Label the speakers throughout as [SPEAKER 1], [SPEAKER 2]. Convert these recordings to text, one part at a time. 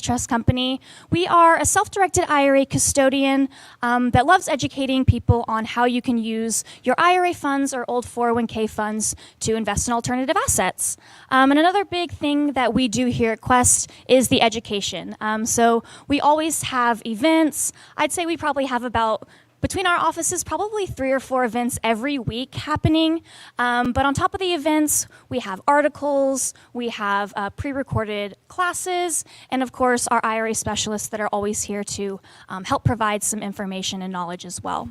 [SPEAKER 1] Trust Company. We are a self-directed IRA custodian that loves educating people on how you can use your IRA funds or old 401k funds to invest in alternative assets. And another big thing that we do here at Quest is the education. So we always have events. I'd say we probably have about between our offices, probably 3 or 4 events every week happening. But on top of the events, we have articles, we have pre-recorded classes, and of course, our IRA specialists that are always here to help provide some information and knowledge as well.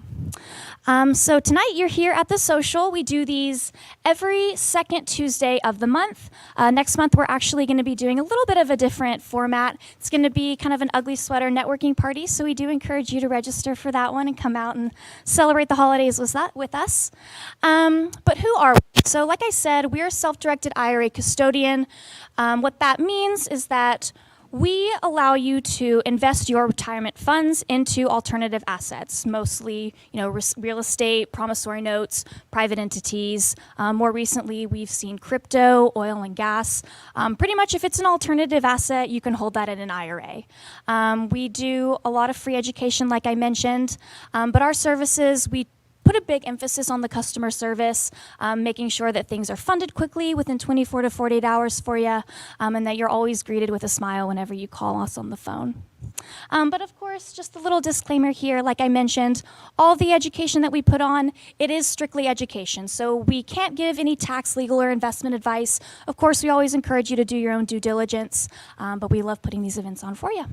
[SPEAKER 1] So tonight, you're here at the social. We do these every second Tuesday of the month. Next month, we're actually going to be doing a little bit of a different format. It's going to be kind of an ugly sweater networking party, so we do encourage you to register for that one and come out and celebrate the holidays with us. But who are we? So like I said, we're a self-directed IRA custodian. What that means is that we allow you to invest your retirement funds into alternative assets, mostly, real estate, promissory notes, private entities. More recently, we've seen crypto, oil and gas. Pretty much if it's an alternative asset, you can hold that in an IRA. We do a lot of free education, like I mentioned, but our services, we put a big emphasis on the customer service, making sure that things are funded quickly within 24 to 48 hours for you, and that you're always greeted with a smile whenever you call us on the phone. But of course, just a little disclaimer here, like I mentioned, all the education that we put on, it is strictly education. So we can't give any tax, legal, or investment advice. Of course, we always encourage you to do your own due diligence, but we love putting these events on for you.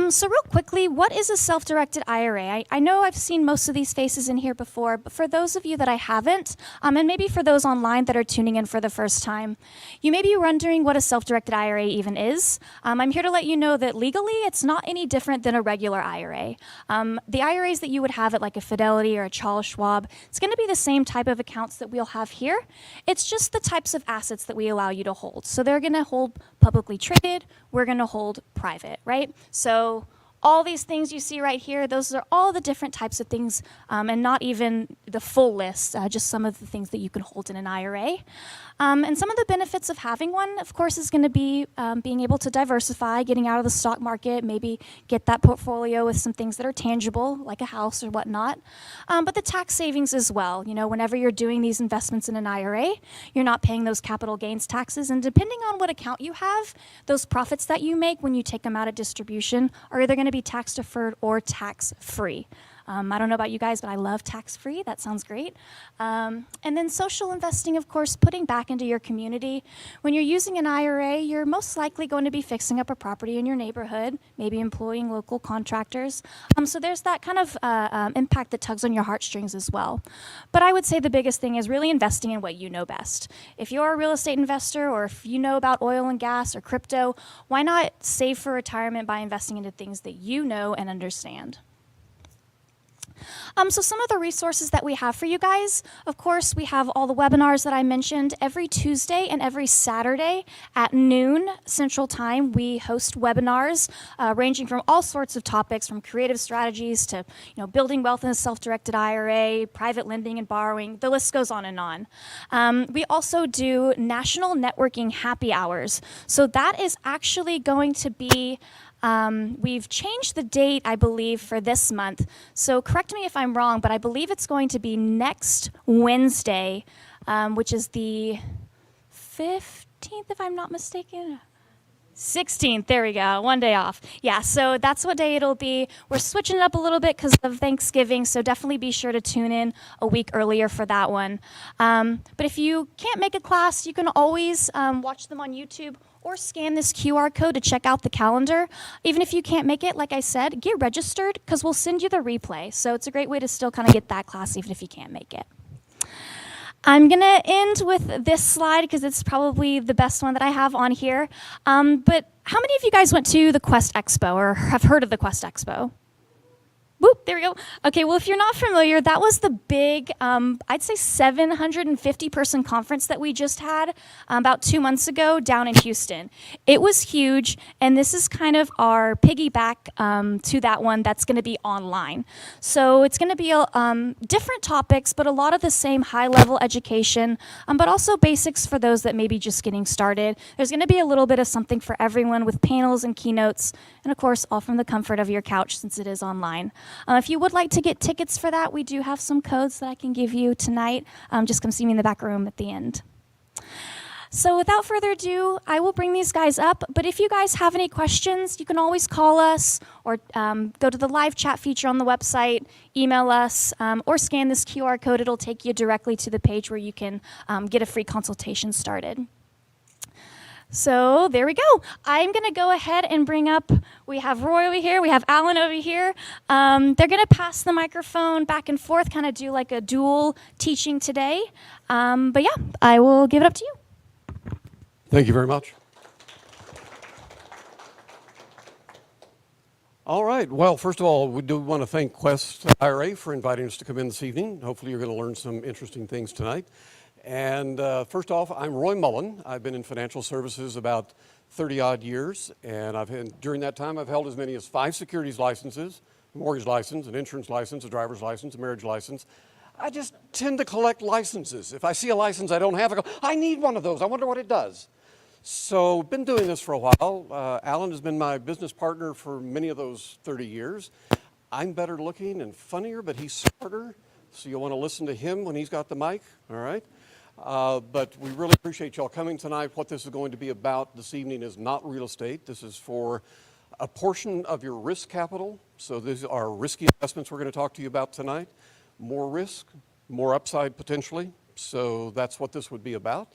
[SPEAKER 1] So real quickly, what is a self-directed IRA? I know I've seen most of these faces in here before, but for those of you that I haven't, and maybe for those online that are tuning in for the first time, you may be wondering what a self-directed IRA even is. I'm here to let you know that legally, it's not any different than a regular IRA. The IRAs that you would have at like a Fidelity or a Charles Schwab, it's going to be the same type of accounts that we'll have here. It's just the types of assets that we allow you to hold. So they're going to hold publicly traded, we're going to hold private, right? So all these things you see right here, those are all the different types of things, and not even the full list, just some of the things that you can hold in an IRA. And some of the benefits of having one, of course, is going to be being able to diversify, getting out of the stock market, maybe get that portfolio with some things that are tangible, like a house or whatnot. But the tax savings as well. Whenever you're doing these investments in an IRA, you're not paying those capital gains taxes. And depending on what account you have, those profits that you make when you take them out of distribution are either going to be tax deferred or tax free. I don't know about you guys, but I love tax-free. That sounds great. And then social investing, of course, putting back into your community. When you're using an IRA, you're most likely going to be fixing up a property in your neighborhood, maybe employing local contractors. So there's that kind of impact that tugs on your heartstrings as well. But I would say the biggest thing is really investing in what you know best. If you're a real estate investor or if you know about oil and gas or crypto, why not save for retirement by investing into things that you know and understand? So some of the resources that we have for you guys, of course, we have all the webinars that I mentioned. Every Tuesday and every Saturday at noon Central Time, we host webinars ranging from all sorts of topics, from creative strategies to building wealth in a self-directed IRA, private lending and borrowing. The list goes on and on. We also do national networking happy hours. So that is actually going to be we've changed the date, I believe, for this month. So correct me if I'm wrong, but I believe it's going to be next Wednesday, which is the 15th, if I'm not mistaken. 16th, there we go, one day off. Yeah, so that's what day it'll be. We're switching it up a little bit because of Thanksgiving, so definitely be sure to tune in a week earlier for that one. But if you can't make a class, you can always watch them on YouTube or scan this QR code to check out the calendar. Even if you can't make it, like I said, get registered because we'll send you the replay. So it's a great way to still kind of get that class even if you can't make it. I'm going to end with this slide because it's probably the best one that I have on here. But how many of you guys went to the Quest Expo or have heard of the Quest Expo? Whoop, there we go. Okay, well, if you're not familiar, that was the big, I'd say 750-person conference that we just had about 2 months ago down in Houston. It was huge, and this is kind of our piggyback to that one that's going to be online. So it's going to be different topics, but a lot of the same high-level education, but also basics for those that may be just getting started. There's going to be a little bit of something for everyone with panels and keynotes, and of course, all from the comfort of your couch since it is online. If you would like to get tickets for that, we do have some codes that I can give you tonight. Just come see me in the back room at the end. So without further ado, I will bring these guys up. But if you guys have any questions, you can always call us or go to the live chat feature on the website, email us, or scan this QR code. It'll take you directly to the page where you can get a free consultation started. So there we go. I'm going to go ahead and bring up, we have Roy over here, we have Alan over here. They're going to pass the microphone back and forth, kind of do like a dual teaching today. But yeah, I will give it up to you.
[SPEAKER 2] Thank you very much. All right. Well, first of all, we do want to thank Quest IRA for inviting us to come in this evening. Hopefully you're going to learn some interesting things tonight. And first off, I'm Roy Mullen. I've been in financial services about 30-odd years, and during that time, I've held as many as 5 securities licenses, a mortgage license, an insurance license, a driver's license, a marriage license. I just tend to collect licenses. If I see a license I don't have, I go, I need one of those. I wonder what it does. So been doing this for a while. Alan has been my business partner for many of those 30 years. I'm better looking and funnier, but he's smarter, so you'll want to listen to him when he's got the mic, all right? But we really appreciate y'all coming tonight. What this is going to be about this evening is not real estate. This is for a portion of your risk capital. So these are risky investments we're going to talk to you about tonight. More risk, more upside potentially. So that's what this would be about.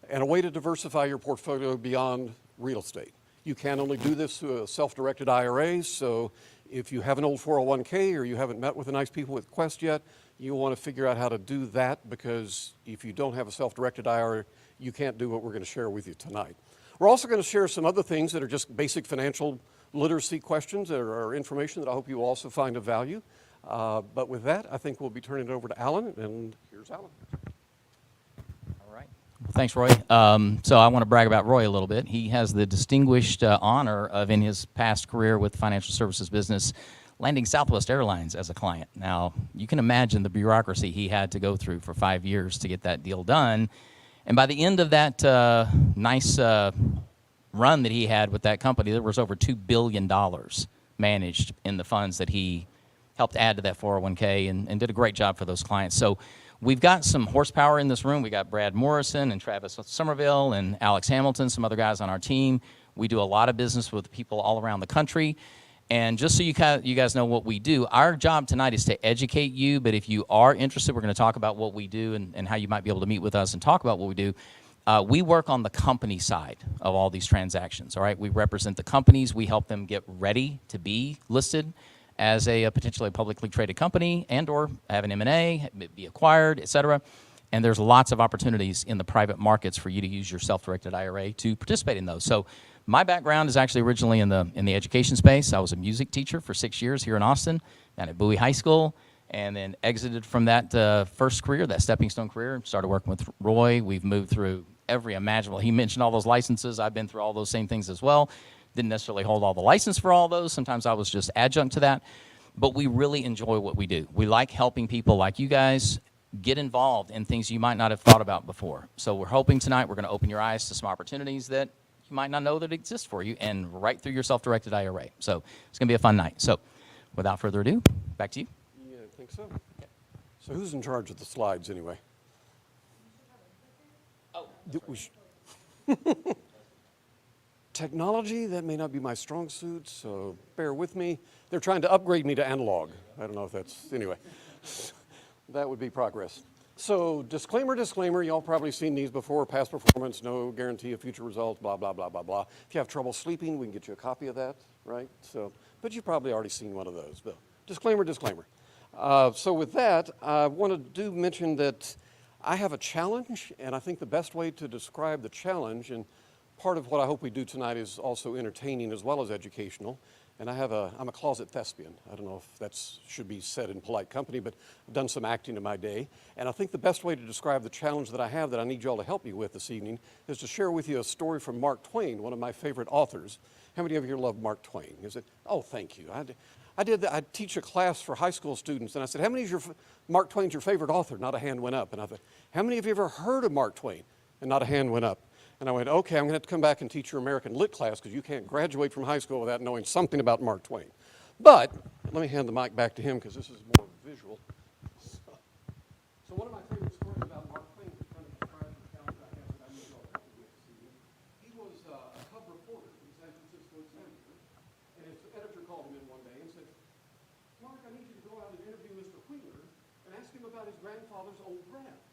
[SPEAKER 2] And a way to diversify your portfolio beyond real estate. You can only do this through a self-directed IRA. So if you have an old 401k or you haven't met with the nice people with Quest yet, you'll want to figure out how to do that, because if you don't have a self-directed IRA, you can't do what we're going to share with you tonight. We're also going to share some other things that are just basic financial literacy questions that are information that I hope you will also find of value. But with that, I think we'll be turning it over to Alan, and here's Alan.
[SPEAKER 3] All right. Thanks, Roy. So I want to brag about Roy a little bit. He has the distinguished honor of, in his past career with the financial services business, landing Southwest Airlines as a client. Now, you can imagine the bureaucracy he had to go through for 5 years to get that deal done. And by the end of that nice run that he had with that company, there was over $2 billion managed in the funds that he helped add to that 401k and did a great job for those clients. So we've got some horsepower in this room. We got Brad Morrison and Travis Somerville and Alex Hamilton, some other guys on our team. We do a lot of business with people all around the country. And just so you guys know what we do, our job tonight is to educate you, but if you are interested, we're going to talk about what we do and how you might be able to meet with us and talk about what we do. We work on the company side of all these transactions, all right? We represent the companies. We help them get ready to be listed as a potentially publicly traded company and or have an M&A, be acquired, et cetera. And there's lots of opportunities in the private markets for you to use your self-directed IRA to participate in those. So my background is actually originally in the education space. I was a music teacher for 6 years here in Austin, down at Bowie High School, and then exited from that first career, that stepping stone career, started working with Roy. We've moved through every imaginable. He mentioned all those licenses. I've been through all those same things as well. Didn't necessarily hold all the license for all those. Sometimes I was just adjunct to that. But we really enjoy what we do. We like helping people like you guys get involved in things you might not have thought about before. So we're hoping tonight we're going to open your eyes to some opportunities that you might not know that exist for you, and right through your self-directed IRA. So it's going to be a fun night. So without further ado, back to you.
[SPEAKER 2] Yeah, I think so. Okay. So who's in charge of the slides anyway?
[SPEAKER 3] Oh,
[SPEAKER 2] Technology, that may not be my strong suit, so bear with me. They're trying to upgrade me to analog. I don't know if that's, anyway. That would be progress. So disclaimer, y'all probably seen these before. Past performance, no guarantee of future results, blah, blah, blah, blah, blah. If you have trouble sleeping, we can get you a copy of that, right? So, but you've probably already seen one of those. But disclaimer. So with that, I want to mention that I have a challenge, and I think the best way to describe the challenge, and part of what I hope we do tonight is also entertaining as well as educational, And I'm a closet thespian. I don't know if that should be said in polite company, but I've done some acting in my day. And I think the best way to describe the challenge that I have that I need y'all to help me with this evening is to share with you a story from Mark Twain, one of my favorite authors. How many of you here love Mark Twain? Is it? Oh, thank you. I did that. I teach a class for high school students, and I said, how many of Mark Twain's your favorite author? Not a hand went up. And I thought, how many of you ever heard of Mark Twain? And not a hand went up. And I went, okay, I'm going to have to come back and teach your American Lit class because you can't graduate from high school without knowing something about Mark Twain. But let me hand the mic back to him because this is more visual. So one of my favorite stories about Mark Twain is kind of describes the challenge I have that I need y'all to help me with this evening. He was a cub reporter from San Francisco Examiner, and his editor called him in one day and said, Mark, I need you to go out and interview Mr. Wheeler and ask him about his grandfather's old brand.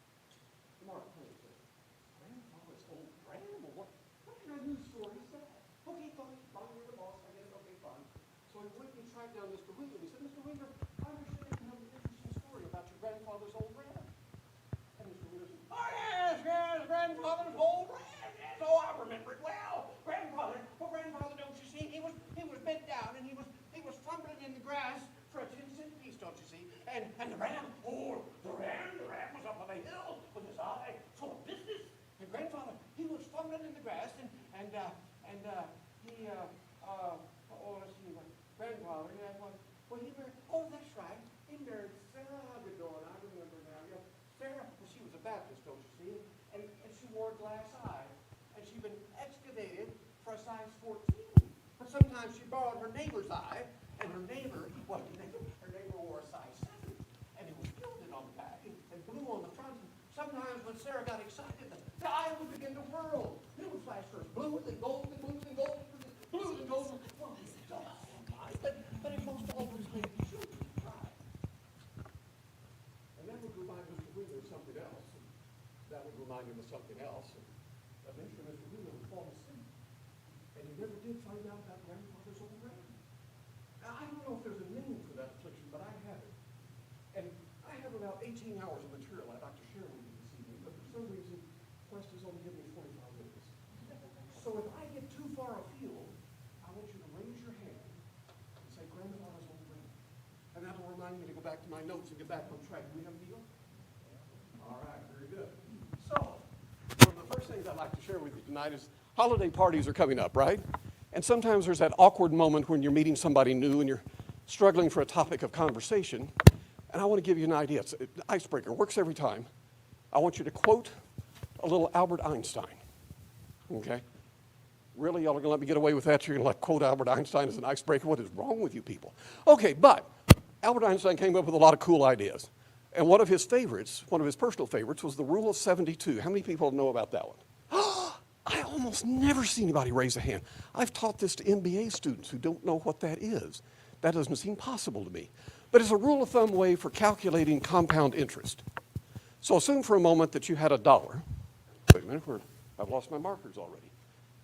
[SPEAKER 2] Mark Twain said, grandfather's old brand? Well, what kind of news story is that? Okay, fine, you're the boss, I get it, okay, fine. So he went and tracked down Mr. Wheeler. He said, Mr. Wheeler, I understand you have an interesting story about your grandfather's old brand. And Mr. Wheeler said, oh yes, grandfather's old brand. Yes, oh, I remember it well. Grandfather, don't you see, he was bent down and he was fumbling in the grass for a 10-cent piece, don't you see? And the ram was up on a hill with his eye full of business. And grandfather, he was fumbling in the grass and let's see, grandfather, yeah, oh, that's right. He married Sarah Hagedorn. I remember now. Yeah, Sarah, well, she was a Baptist, don't you see? And she wore a glass eye. And she'd been excavated for a size 14. But sometimes she borrowed her neighbor's eye, and her neighbor wore a size 7. And it was gilded on the back and blue on the front. And sometimes when Sarah got excited, the eye would begin to whirl. It would flash first blue, then gold, then blue, then gold, blue, then gold. Well, it's dull, but it most always made the children cry. And that would remind Mr. Wheeler of something else. And that would remind him of something else. And eventually Mr. Wheeler would fall asleep. And he never did find out about grandfather's old brand. Now, I don't know if there's a name for that affliction, but I have it. And I have about 18 hours of material I'd like to share with you this evening, but for some reason, Quest has only given me 45 minutes. So if I get too far afield, I want you to raise your hand and say, grandfather's old brand. And that'll remind me to go back to my notes and get back on track. Do we have a deal? All right, very good. So, one of the first things I'd like to share with you tonight is holiday parties are coming up, right? And sometimes there's that awkward moment when you're meeting somebody new and you're struggling for a topic of conversation. And I want to give you an idea. It's an icebreaker. Works every time. I want you to quote a little Albert Einstein. Okay? Really? Y'all are going to let me get away with that? You're going to quote Albert Einstein as an icebreaker? What is wrong with you people? Okay, but Albert Einstein came up with a lot of cool ideas. And one of his favorites, one of his personal favorites, was the Rule of 72. How many people know about that one? I almost never see anybody raise a hand. I've taught this to MBA students who don't know what that is. That doesn't seem possible to me. But it's a rule of thumb way for calculating compound interest. So assume for a moment that you had $1. Wait a minute, I've lost my markers already.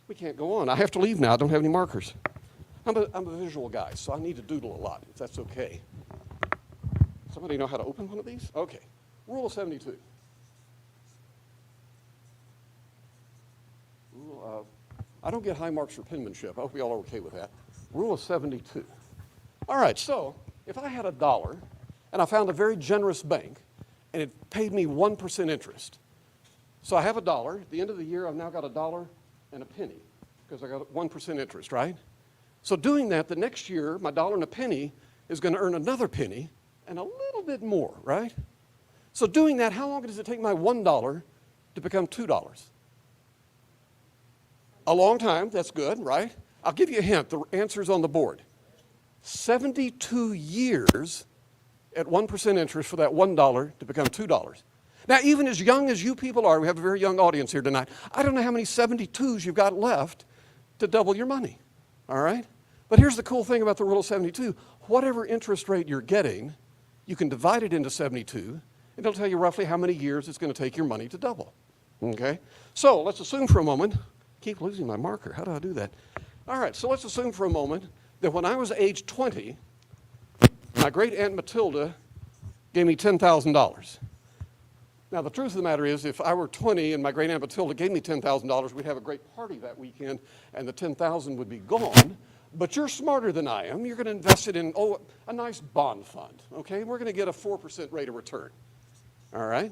[SPEAKER 2] We can't go on. I have to leave now. I don't have any markers. I'm a visual guy, so I need to doodle a lot, if that's okay. Somebody know how to open one of these? Okay. Rule of 72. I don't get high marks for penmanship. I hope you all are okay with that. Rule of 72. All right, so if I had $1 and I found a very generous bank and it paid me 1% interest. So I have $1. At the end of the year, I've now got $1 and a penny because I got 1% interest, right? So doing that, the next year, my $1 and a penny is going to earn another penny and a little bit more, right? So doing that, how long does it take my $1 to become $2? A long time. That's good, right? I'll give you a hint. The answer's on the board. 72 years at 1% interest for that $1 to become $2. Now, even as young as you people are, we have a very young audience here tonight, I don't know how many 72s you've got left to double your money, all right? But here's the cool thing about the rule of 72. Whatever interest rate you're getting, you can divide it into 72, and it'll tell you roughly how many years it's going to take your money to double, okay? So let's assume for a moment, keep losing my marker. How do I do that? All right, so let's assume for a moment that when I was age 20, my great Aunt Matilda gave me $10,000. Now, the truth of the matter is, if I were 20 and my great Aunt Matilda gave me $10,000, we'd have a great party that weekend and the $10,000 would be gone. But you're smarter than I am. You're going to invest it in, a nice bond fund, okay? We're going to get a 4% rate of return, all right?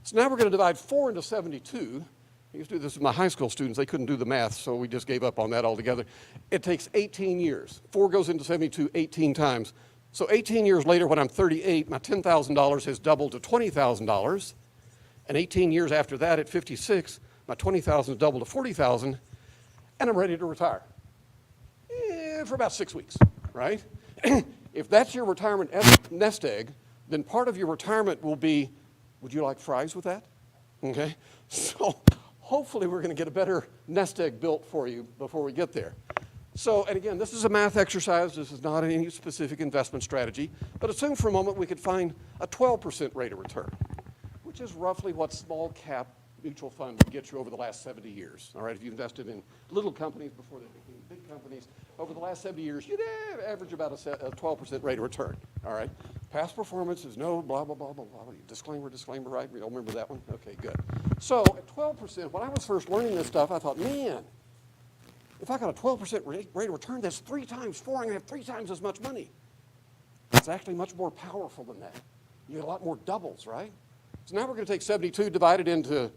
[SPEAKER 2] So now we're going to divide 4 into 72. I used to do this with my high school students. They couldn't do the math, so we just gave up on that altogether. It takes 18 years. 4 goes into 72 18 times. So 18 years later, when I'm 38, my $10,000 has doubled to $20,000. And 18 years after that, at 56, my $20,000 has doubled to $40,000, and I'm ready to retire. For about 6 weeks, right? If that's your retirement nest egg, then part of your retirement will be, would you like fries with that? Okay? So hopefully we're going to get a better nest egg built for you before we get there. So, and again, this is a math exercise. This is not any specific investment strategy. But assume for a moment we could find a 12% rate of return, which is roughly what small cap mutual fund would get you over the last 70 years. All right, if you invested in little companies before they became big companies, over the last 70 years, you'd average about a 12% rate of return. All right, past performance is no blah, blah, blah, blah, blah. Disclaimer, right? We all remember that one? Okay, good. So at 12%, when I was first learning this stuff, I thought, man, if I got a 12% rate of return, that's 3 times 4. I'm going to have 3 times as much money. It's actually much more powerful than that. You get a lot more doubles, right? So now we're going to take 72, divide it into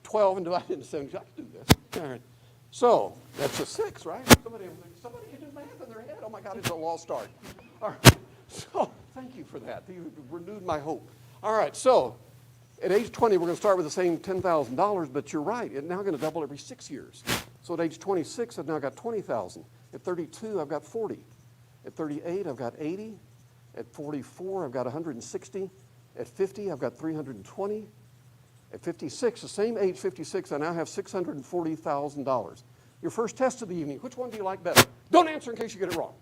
[SPEAKER 2] 12, and divide it into 72. I can do this. All right. So that's a 6, right? Somebody can do math in their head. Oh, my God, it's a lost art. All right. So thank you for that. You renewed my hope. All right. So at age 20, we're going to start with the same $10,000, but you're right. It's now going to double every 6 years. So at age 26, I've now got 20,000. At 32, I've got 40. At 38, I've got 80. At 44, I've got 160. At 50, I've got 320. At 56, the same age 56, I now have $640,000. Your first test of the evening, which one do you like better? Don't answer in case you get it wrong.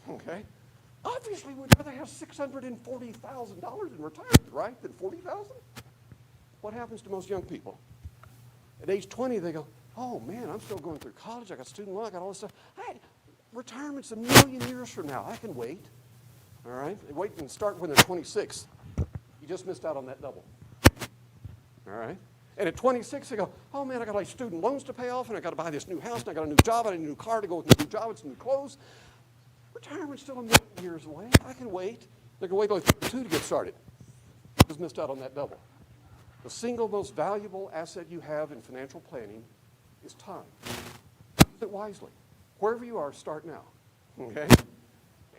[SPEAKER 2] Okay? Obviously, we'd rather have $640,000 in retirement, right, than $40,000? What happens to most young people? At age 20, they go, oh, man, I'm still going through college. I got student loan. I got all this stuff. Retirement's a million years from now. I can wait. All right? They wait and start when they're 26. You just missed out on that double. All right? And at 26, they go, oh, man, I got like student loans to pay off, and I got to buy this new house, and I got a new job, and a new car to go with the new job, and some new clothes. Retirement's still a million years away. I can wait. They can wait till 32 to get started. Just missed out on that double. The single most valuable asset you have in financial planning is time. Use it wisely. Wherever you are, start now. Okay?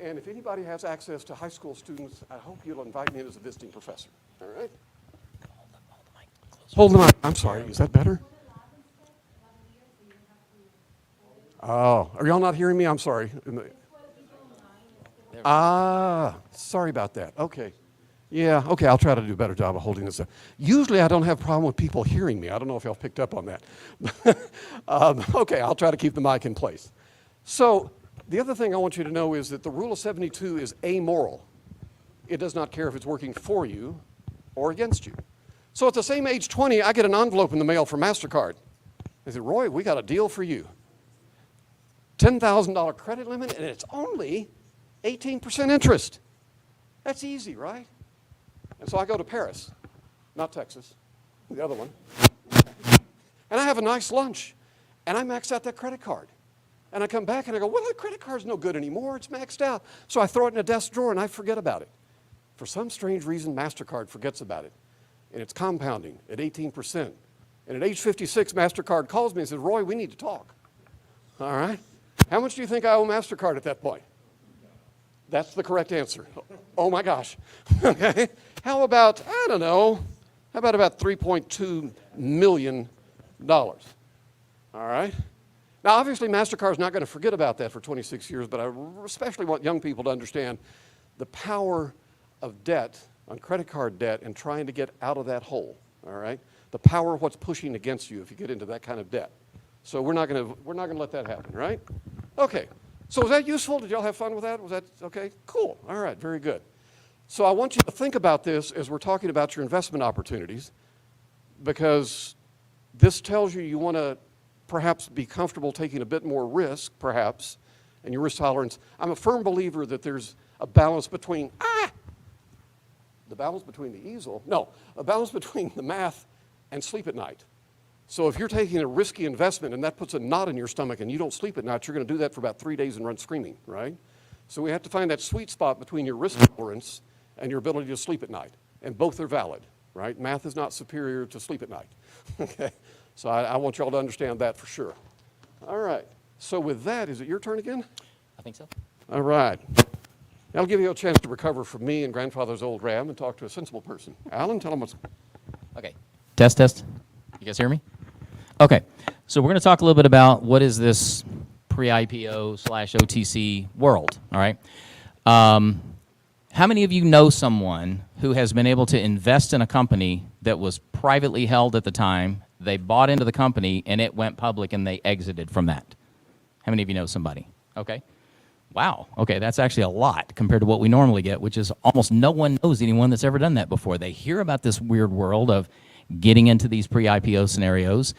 [SPEAKER 2] And if anybody has access to high school students, I hope you'll invite me in as a visiting professor. All right? Hold the mic. I'm sorry. Is that better? Oh, are y'all not hearing me? I'm sorry. Sorry about that. Okay. Yeah, okay, I'll try to do a better job of holding this up. Usually I don't have a problem with people hearing me. I don't know if y'all picked up on that. Okay, I'll try to keep the mic in place. So the other thing I want you to know is that the rule of 72 is amoral. It does not care if it's working for you or against you. So at the same age 20, I get an envelope in the mail from MasterCard. They said, Roy, we got a deal for you. $10,000 credit limit, and it's only 18% interest. That's easy, right? And so I go to Paris, not Texas, the other one. And I have a nice lunch, and I max out that credit card. And I come back and I go, well, the credit card's no good anymore. It's maxed out. So I throw it in a desk drawer and I forget about it. For some strange reason, MasterCard forgets about it. And it's compounding at 18%. And at age 56, MasterCard calls me and says, Roy, we need to talk. All right? How much do you think I owe MasterCard at that point? That's the correct answer. Oh my gosh. Okay. How about, I don't know, how about $3.2 million? All right. Now, obviously, MasterCard's not going to forget about that for 26 years, but I especially want young people to understand the power of debt, on credit card debt, and trying to get out of that hole, all right? The power of what's pushing against you if you get into that kind of debt. So we're not going to let that happen, right? Okay. So was that useful? Did y'all have fun with that? Was that okay? Cool. All right. Very good. So I want you to think about this as we're talking about your investment opportunities, because this tells you want to perhaps be comfortable taking a bit more risk, perhaps, and your risk tolerance. I'm a firm believer that there's a balance between, the balance between the easel, no, a balance between the math and sleep at night. So if you're taking a risky investment and that puts a knot in your stomach and you don't sleep at night, you're going to do that for about 3 days and run screaming, right? So we have to find that sweet spot between your risk tolerance and your ability to sleep at night. And both are valid, right? Math is not superior to sleep at night, okay? So I want y'all to understand that for sure. All right, so with that, is it your turn again?
[SPEAKER 3] I think so.
[SPEAKER 2] All right. That'll give you a chance to recover from me and grandfather's old RAM and talk to a sensible person. Alan, tell them what's...
[SPEAKER 3] Okay. Test, test. You guys hear me? Okay. So we're going to talk a little bit about what is this pre-IPO / OTC world, all right? How many of you know someone who has been able to invest in a company that was privately held at the time, they bought into the company, and it went public, and they exited from that? How many of you know somebody? Okay. Wow. Okay, that's actually a lot compared to what we normally get, which is almost no one knows anyone that's ever done that before. They hear about this weird world of getting into these pre-IPO scenarios,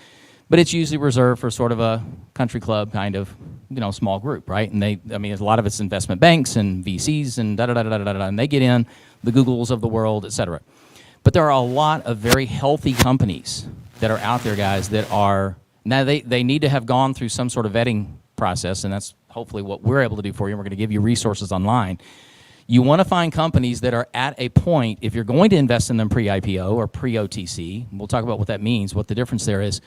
[SPEAKER 3] but it's usually reserved for sort of a country club kind of, small group, right? And a lot of it's investment banks and VCs and da-da-da-da-da-da, and they get in, the Googles of the world, et cetera. But there are a lot of very healthy companies that are out there, guys, that are, now they need to have gone through some sort of vetting process, and that's hopefully what we're able to do for you. We're going to give you resources online. You want to find companies that are at a point, if you're going to invest in them pre-IPO or pre-OTC, we'll talk about what that means, what the difference there is.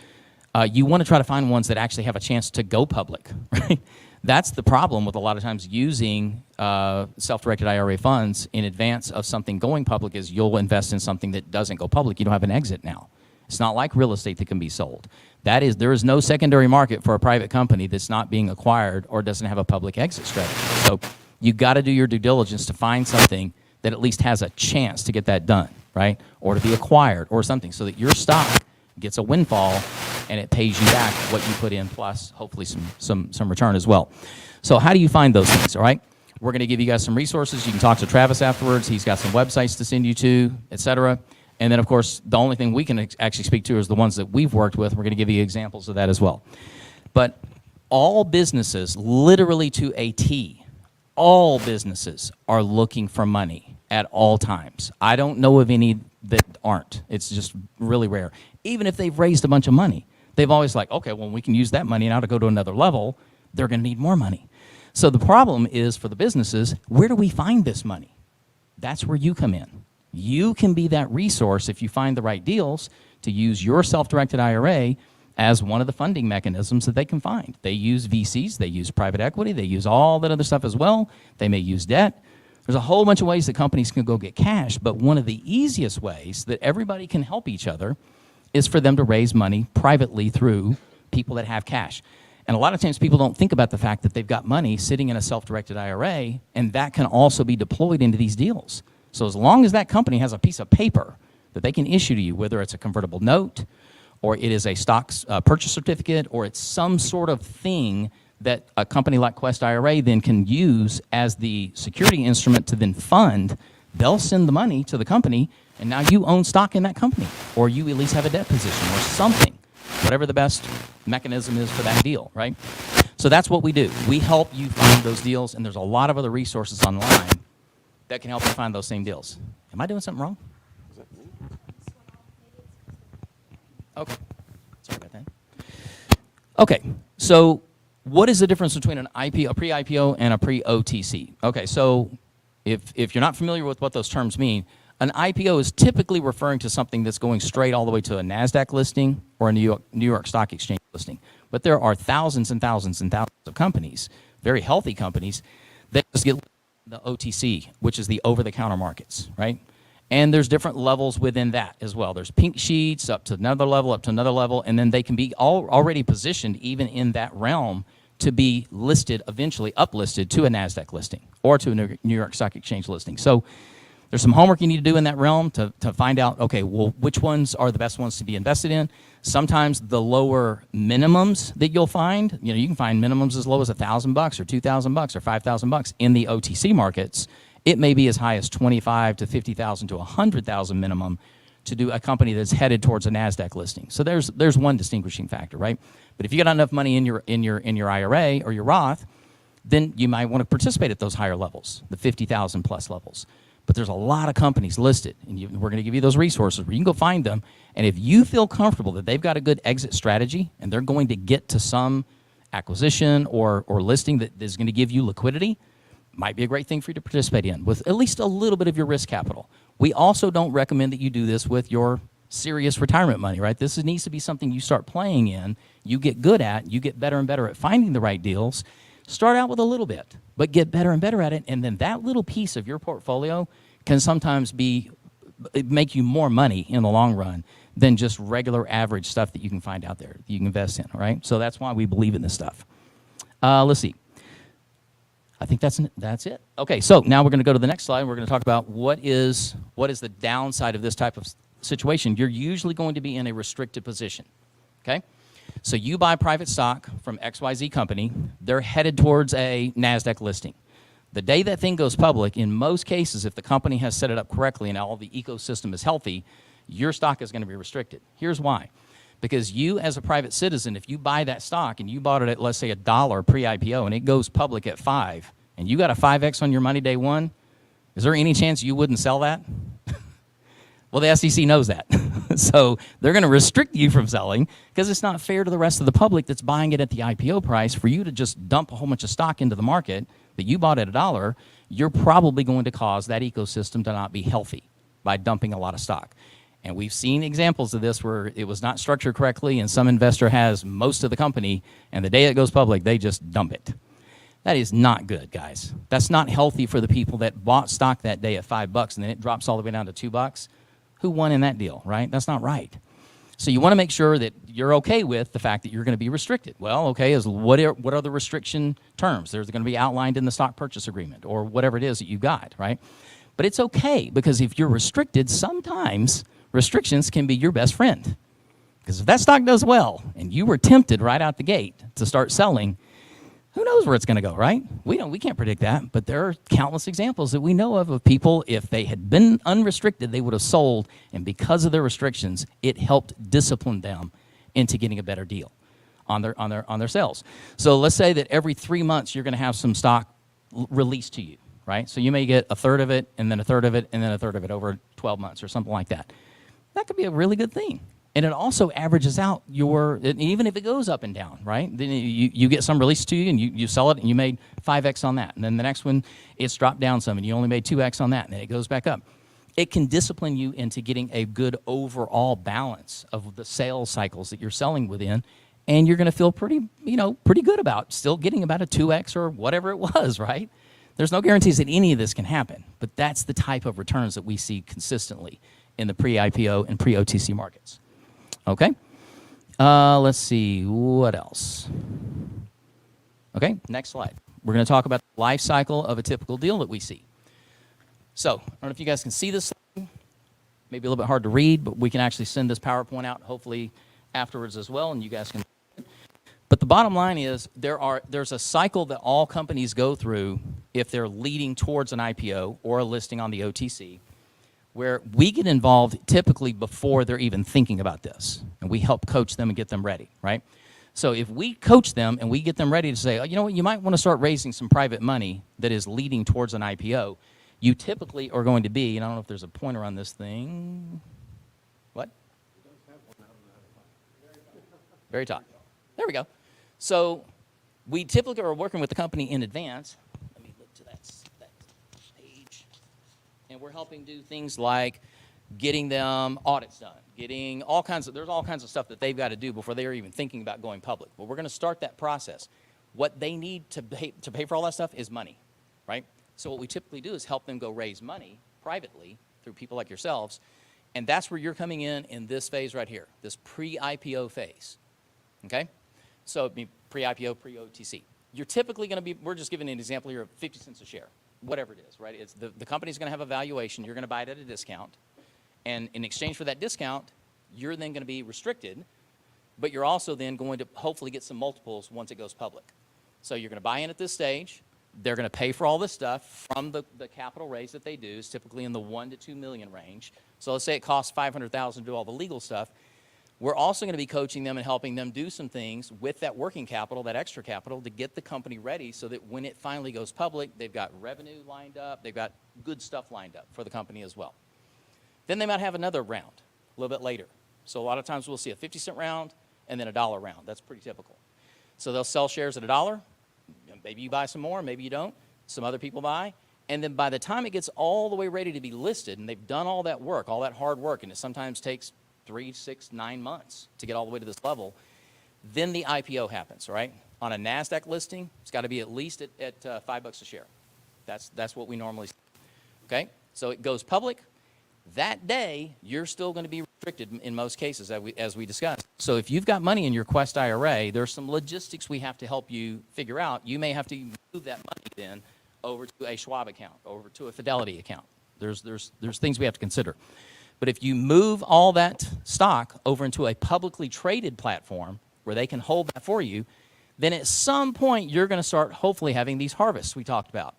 [SPEAKER 3] You want to try to find ones that actually have a chance to go public, right? That's the problem with a lot of times using self-directed IRA funds in advance of something going public is you'll invest in something that doesn't go public. You don't have an exit now. It's not like real estate that can be sold. There is no secondary market for a private company that's not being acquired or doesn't have a public exit strategy. So you got to do your due diligence to find something that at least has a chance to get that done, right? Or to be acquired or something so that your stock gets a windfall and it pays you back what you put in plus hopefully some return as well. So how do you find those things, all right? We're going to give you guys some resources. You can talk to Travis afterwards. He's got some websites to send you to, et cetera. And then, of course, the only thing we can actually speak to is the ones that we've worked with. We're going to give you examples of that as well. But all businesses, literally to a T, all businesses are looking for money at all times. I don't know of any that aren't. It's just really rare. Even if they've raised a bunch of money, they've always like, okay, well, we can use that money now to go to another level. They're going to need more money. So the problem is for the businesses, where do we find this money? That's where you come in. You can be that resource if you find the right deals to use your self-directed IRA as one of the funding mechanisms that they can find. They use VCs, they use private equity, they use all that other stuff as well. They may use debt. There's a whole bunch of ways that companies can go get cash, but one of the easiest ways that everybody can help each other is for them to raise money privately through people that have cash. And a lot of times people don't think about the fact that they've got money sitting in a self-directed IRA, and that can also be deployed into these deals. So as long as that company has a piece of paper that they can issue to you, whether it's a convertible note or it is a stock purchase certificate or it's some sort of thing that a company like Quest IRA then can use as the security instrument to then fund, they'll send the money to the company, and now you own stock in that company, or you at least have a debt position or something, whatever the best mechanism is for that deal, right? So that's what we do. We help you find those deals, and there's a lot of other resources online that can help you find those same deals. Am I doing something wrong? Okay. Sorry about that. Okay, so what is the difference between an IPO, a pre-IPO and a pre-OTC? Okay, so if you're not familiar with what those terms mean, an IPO is typically referring to something that's going straight all the way to a NASDAQ listing or a New York Stock Exchange listing. But there are thousands and thousands and thousands of companies, very healthy companies, that just get the OTC, which is the over-the-counter markets, right? And there's different levels within that as well. There's pink sheets up to another level, and then they can be already positioned even in that realm to be listed, eventually uplisted to a NASDAQ listing or to a New York Stock Exchange listing. So there's some homework you need to do in that realm to find out, okay, well, which ones are the best ones to be invested in? Sometimes the lower minimums that you'll find, you can find minimums as low as $1,000 or $2,000 or $5,000 in the OTC markets. It may be as high as $25,000 to $50,000 to $100,000 minimum to do a company that's headed towards a NASDAQ listing. So there's one distinguishing factor, right? But if you got enough money in your IRA or your Roth, then you might want to participate at those higher levels, the 50,000 plus levels. But there's a lot of companies listed, and we're going to give you those resources where you can go find them. And if you feel comfortable that they've got a good exit strategy and they're going to get to some acquisition or listing that is going to give you liquidity, might be a great thing for you to participate in with at least a little bit of your risk capital. We also don't recommend that you do this with your serious retirement money, right? This needs to be something you start playing in, you get good at, you get better and better at finding the right deals. Start out with a little bit, but get better and better at it, and then that little piece of your portfolio can sometimes make you more money in the long run than just regular average stuff that you can find out there that you can invest in, all right? So that's why we believe in this stuff. Let's see. I think that's it. Okay, so now we're going to go to the next slide. We're going to talk about what is the downside of this type of situation. You're usually going to be in a restricted position, okay? So you buy private stock from XYZ company. They're headed towards a NASDAQ listing. The day that thing goes public, in most cases, if the company has set it up correctly and all the ecosystem is healthy, your stock is going to be restricted. Here's why. Because you, as a private citizen, if you buy that stock and you bought it at, let's say, $1 pre-IPO and it goes public at 5, and you got a 5X on your money day one, is there any chance you wouldn't sell that? Well, the SEC knows that. So they're going to restrict you from selling because it's not fair to the rest of the public that's buying it at the IPO price for you to just dump a whole bunch of stock into the market that you bought at $1. You're probably going to cause that ecosystem to not be healthy by dumping a lot of stock. And we've seen examples of this where it was not structured correctly and some investor has most of the company, and the day it goes public, they just dump it. That is not good, guys. That's not healthy for the people that bought stock that day at $5 and then it drops all the way down to $2. Who won in that deal, right? That's not right. So you want to make sure that you're okay with the fact that you're going to be restricted. Well, okay, what are the restriction terms? They're going to be outlined in the stock purchase agreement or whatever it is that you got, right? But it's okay because if you're restricted, sometimes restrictions can be your best friend. Because if that stock does well and you were tempted right out the gate to start selling, who knows where it's going to go, right? We can't predict that, but there are countless examples that we know of people, if they had been unrestricted, they would have sold, and because of their restrictions, it helped discipline them into getting a better deal on their sales. So let's say that every 3 months you're going to have some stock released to you, right? So you may get a third of it, and then a third of it, and then a third of it over 12 months or something like that. That could be a really good thing. And it also averages out even if it goes up and down, right? Then you get some released to you and you sell it and you made 5X on that. And then the next one, it's dropped down some and you only made 2X on that and then it goes back up. It can discipline you into getting a good overall balance of the sales cycles that you're selling within. And you're going to feel pretty good about still getting about a 2X or whatever it was, right? There's no guarantees that any of this can happen, but that's the type of returns that we see consistently in the pre-IPO and pre-OTC markets. Okay, let's see, what else? Okay, next slide. We're going to talk about the life cycle of a typical deal that we see. So, I don't know if you guys can see this slide. Maybe a little bit hard to read, but we can actually send this PowerPoint out hopefully afterwards as well, and you guys can. But the bottom line is there's a cycle that all companies go through if they're leading towards an IPO or a listing on the OTC, where we get involved typically before they're even thinking about this. And we help coach them and get them ready, right? So if we coach them and we get them ready to say, oh, you know what, you might want to start raising some private money that is leading towards an IPO, you typically are going to be, and I don't know if there's a pointer on this thing. What? Very top. There we go. So we typically are working with the company in advance. Let me look to that page. And we're helping do things like getting them audits done, there's all kinds of stuff that they've got to do before they're even thinking about going public. But we're going to start that process. What they need to pay for all that stuff is money, right? So what we typically do is help them go raise money privately through people like yourselves. And that's where you're coming in this phase right here, this pre-IPO phase, okay? So pre-IPO, pre-OTC. You're typically going to be, we're just giving an example here of 50 cents a share. Whatever it is, right? It's the company's going to have a valuation. You're going to buy it at a discount. And in exchange for that discount, you're then going to be restricted, but you're also then going to hopefully get some multiples once it goes public. So you're going to buy in at this stage. They're going to pay for all this stuff from the capital raise that they do. Is typically in the $1 to $2 million range. So let's say it costs $500,000 to do all the legal stuff. We're also going to be coaching them and helping them do some things with that working capital, that extra capital, to get the company ready so that when it finally goes public, they've got revenue lined up, they've got good stuff lined up for the company as well. Then they might have another round a little bit later. So a lot of times we'll see a 50-cent round and then a $1 round. That's pretty typical. So they'll sell shares at $1. Maybe you buy some more, maybe you don't. Some other people buy. And then by the time it gets all the way ready to be listed and they've done all that work, all that hard work, and it sometimes takes 3, 6, 9 months to get all the way to this level, then the IPO happens, right? On a NASDAQ listing, it's got to be at least at $5 a share. That's what we normally see. Okay? So it goes public. That day, you're still going to be restricted in most cases, as we discussed. So if you've got money in your Quest IRA, there's some logistics we have to help you figure out. You may have to move that money then over to a Schwab account, over to a Fidelity account. There's things we have to consider. But if you move all that stock over into a publicly traded platform where they can hold that for you, then at some point you're going to start hopefully having these harvests we talked about.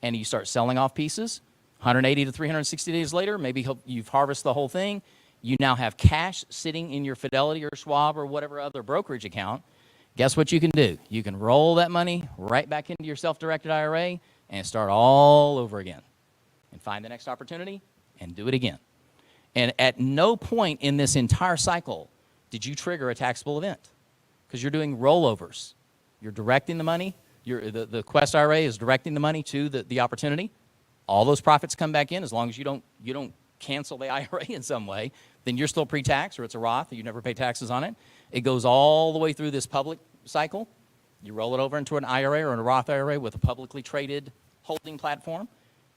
[SPEAKER 3] And you start selling off pieces. 180 to 360 days later, maybe you've harvested the whole thing. You now have cash sitting in your Fidelity or Schwab or whatever other brokerage account. Guess what you can do? You can roll that money right back into your self-directed IRA and start all over again and find the next opportunity and do it again. And at no point in this entire cycle did you trigger a taxable event because you're doing rollovers. You're directing the money. The Quest IRA is directing the money to the opportunity. All those profits come back in as long as you don't cancel the IRA in some way. Then you're still pre-tax, or it's a Roth, and you never pay taxes on it. It goes all the way through this public cycle. You roll it over into an IRA or a Roth IRA with a publicly traded holding platform.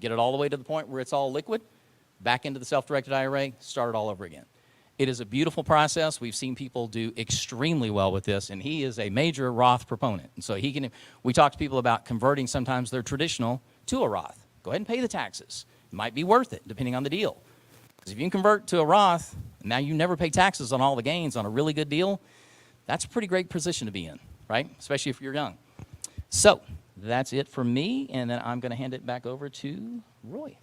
[SPEAKER 3] Get it all the way to the point where it's all liquid. Back into the self-directed IRA, start it all over again. It is a beautiful process. We've seen people do extremely well with this, and he is a major Roth proponent. And so we talk to people about converting sometimes their traditional to a Roth. Go ahead and pay the taxes. It might be worth it, depending on the deal. Because if you can convert to a Roth, and now you never pay taxes on all the gains on a really good deal, that's a pretty great position to be in, right? Especially if you're young. So that's it for me, and then I'm going to hand it back over to Roy.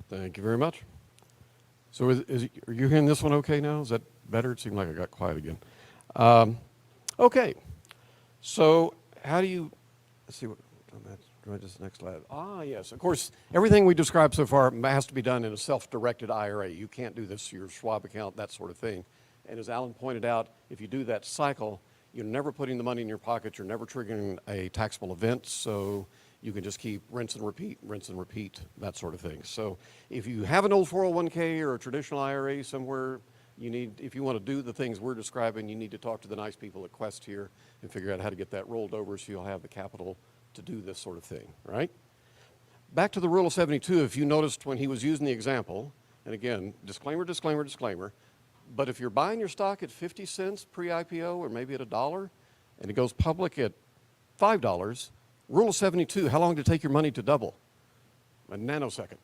[SPEAKER 2] Thank you very much. So are you hearing this one okay now? Is that better? It seemed like I got quiet again. Okay. So how do you, let's see what, this next slide. Yes. Of course, everything we described so far has to be done in a self-directed IRA. You can't do this to your Schwab account, that sort of thing. And as Alan pointed out, if you do that cycle, you're never putting the money in your pocket. You're never triggering a taxable event. So you can just keep rinse and repeat, that sort of thing. So if you have an old 401k or a traditional IRA somewhere, if you want to do the things we're describing, you need to talk to the nice people at Quest here and figure out how to get that rolled over so you'll have the capital to do this sort of thing, right? Back to the rule of 72, if you noticed when he was using the example, and again, disclaimer, disclaimer, disclaimer, but if you're buying your stock at 50 cents pre-IPO or maybe at $1 and it goes public at $5, rule of 72, how long did it take your money to double? A nanosecond.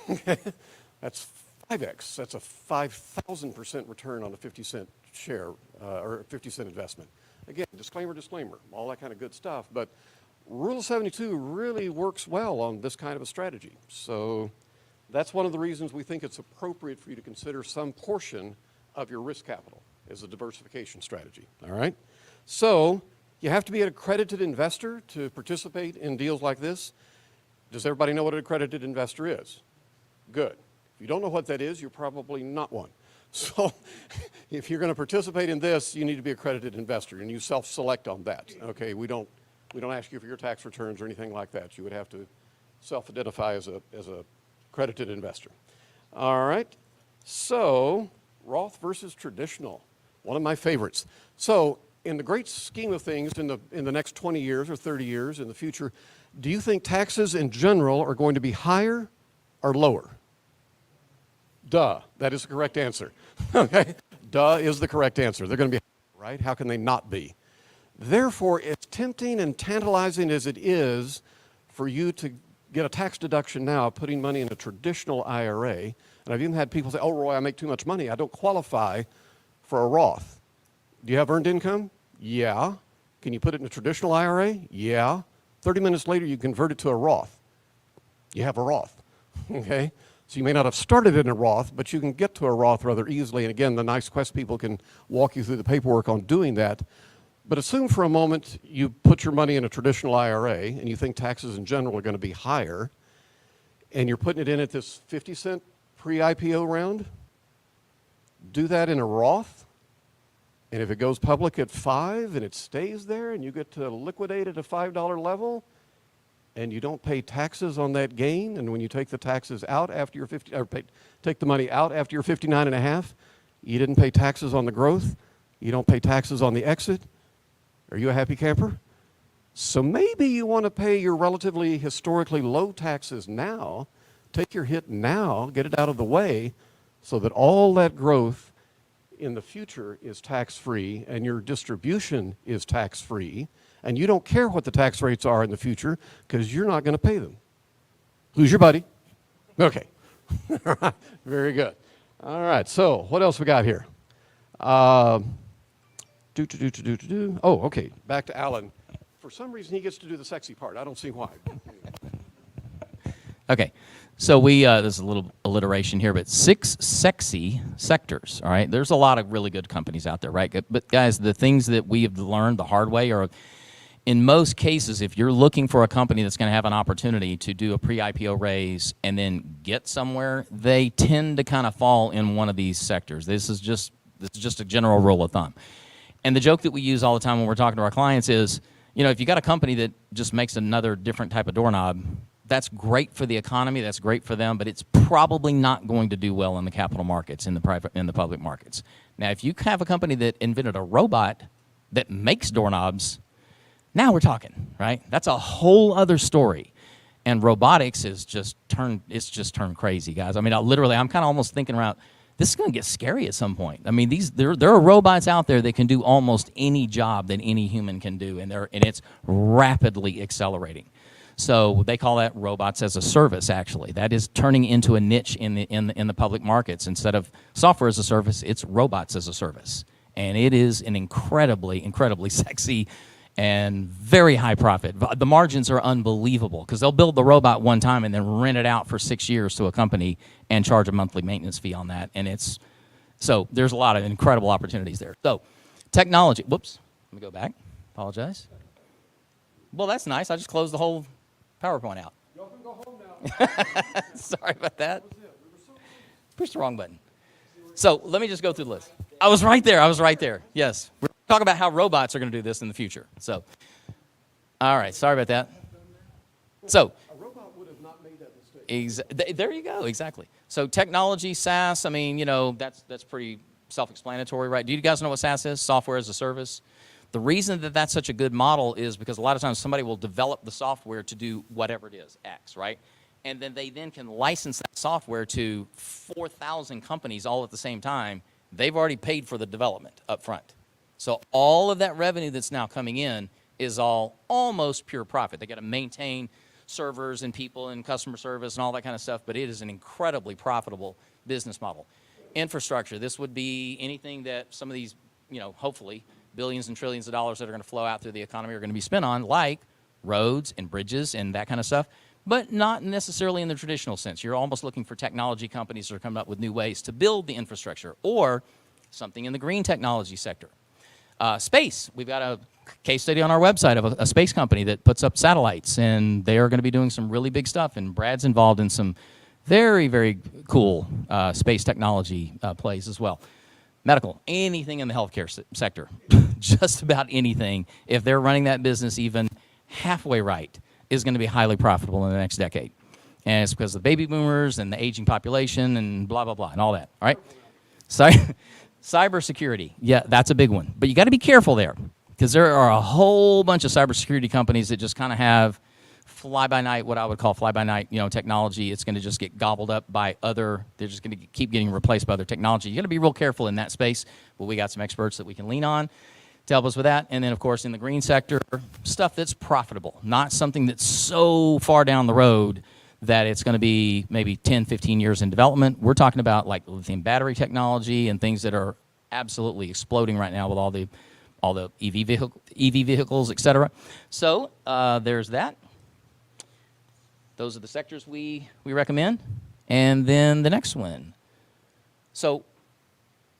[SPEAKER 2] Okay, that's 5x. That's a 5,000% return on a 50-cent share or a 50-cent investment. Again, disclaimer, disclaimer, all that kind of good stuff. But rule of 72 really works well on this kind of a strategy. So that's one of the reasons we think it's appropriate for you to consider some portion of your risk capital as a diversification strategy. All right? So you have to be an accredited investor to participate in deals like this. Does everybody know what an accredited investor is? Good. If you don't know what that is, you're probably not one. So if you're going to participate in this, you need to be an accredited investor, and you self-select on that. Okay, we don't ask you for your tax returns or anything like that. You would have to self-identify as a accredited investor. All right, so Roth versus traditional, one of my favorites. So in the great scheme of things, in the next 20 years or 30 years in the future, do you think taxes in general are going to be higher or lower? Duh, that is the correct answer. Okay, duh is the correct answer. They're going to be higher, right? How can they not be? Therefore, as tempting and tantalizing as it is for you to get a tax deduction now, putting money in a traditional IRA, and I've even had people say, oh, Roy, I make too much money. I don't qualify for a Roth. Do you have earned income? Yeah. Can you put it in a traditional IRA? Yeah. 30 minutes later, you convert it to a Roth. You have a Roth, okay? So you may not have started in a Roth, but you can get to a Roth rather easily. And again, the Nice Quest people can walk you through the paperwork on doing that. But assume for a moment you put your money in a traditional IRA and you think taxes in general are going to be higher, and you're putting it in at this 50-cent pre-IPO round. Do that in a Roth, and if it goes public at 5 and it stays there and you get to liquidate at a $5 level and you don't pay taxes on that gain, and when you take the taxes out after you're 50, or take the money out after you're 59 and a half, you didn't pay taxes on the growth, you don't pay taxes on the exit, are you a happy camper? So maybe you want to pay your relatively historically low taxes now, take your hit now, get it out of the way, so that all that growth in the future is tax-free and your distribution is tax-free, and you don't care what the tax rates are in the future because you're not going to pay them. Who's your buddy? Okay. Very good. All right, so what else we got here? Oh, okay, back to Alan. For some reason, he gets to do the sexy part. I don't see why.
[SPEAKER 3] Okay, so we, this is a little alliteration here, but 6 sexy sectors, all right? There's a lot of really good companies out there, right? But guys, the things that we have learned the hard way are, in most cases, if you're looking for a company that's going to have an opportunity to do a pre-IPO raise and then get somewhere, they tend to kind of fall in one of these sectors. This is just a general rule of thumb. And the joke that we use all the time when we're talking to our clients is, you know, if you got a company that just makes another different type of doorknob, that's great for the economy, that's great for them, but it's probably not going to do well in the capital markets, in the public markets. Now, if you have a company that invented a robot that makes doorknobs, now we're talking, right? That's a whole other story. And robotics is just turned crazy, guys. I mean, I'm kind of almost thinking around, this is going to get scary at some point. I mean, there are robots out there that can do almost any job that any human can do, and it's rapidly accelerating. So they call that robots as a service, actually. That is turning into a niche in the public markets. Instead of software as a service, it's robots as a service. And it is an incredibly, incredibly sexy and very high profit. The margins are unbelievable because they'll build the robot one time and then rent it out for 6 years to a company and charge a monthly maintenance fee on that. And so there's a lot of incredible opportunities there. So technology, whoops, let me go back, apologize. Well, that's nice, I just closed the whole PowerPoint out.
[SPEAKER 2] Y'all can go home now.
[SPEAKER 3] Sorry about that. Pushed the wrong button. So let me just go through the list. I was right there. Yes. We're talking about how robots are going to do this in the future. So, all right, sorry about that. So,
[SPEAKER 2] A robot would have not made that mistake.
[SPEAKER 3] there you go, exactly. So technology, SaaS, I mean, you know, that's pretty self-explanatory, right? Do you guys know what SaaS is? Software as a service. The reason that that's such a good model is because a lot of times somebody will develop the software to do whatever it is, X, right? And then they can license that software to 4,000 companies all at the same time. They've already paid for the development up front. So all of that revenue that's now coming in is all almost pure profit. They got to maintain servers and people and customer service and all that kind of stuff, but it is an incredibly profitable business model. Infrastructure, this would be anything that some of these, you know, hopefully billions and trillions of dollars that are going to flow out through the economy are going to be spent on, like roads and bridges and that kind of stuff, but not necessarily in the traditional sense. You're almost looking for technology companies that are coming up with new ways to build the infrastructure, or something in the green technology sector. Space, we've got a case study on our website of a space company that puts up satellites, and they are going to be doing some really big stuff, and Brad's involved in some very, very cool space technology plays as well. Medical, anything in the healthcare sector, just about anything, if they're running that business even halfway right, is going to be highly profitable in the next decade. And it's because of the baby boomers and the aging population and blah, blah, blah, and all that, all right? Cybersecurity, yeah, that's a big one. But you got to be careful there, because there are a whole bunch of cybersecurity companies that just kind of have fly-by-night, what I would call fly-by-night, you know, technology. It's going to just get gobbled up by they're just going to keep getting replaced by other technology. You got to be real careful in that space, but we got some experts that we can lean on to help us with that. And then, of course, in the green sector, stuff that's profitable, not something that's so far down the road that it's going to be maybe 10, 15 years in development. We're talking about like lithium battery technology and things that are absolutely exploding right now with all the EV vehicles, et cetera. So there's that. Those are the sectors we recommend. And then the next one. So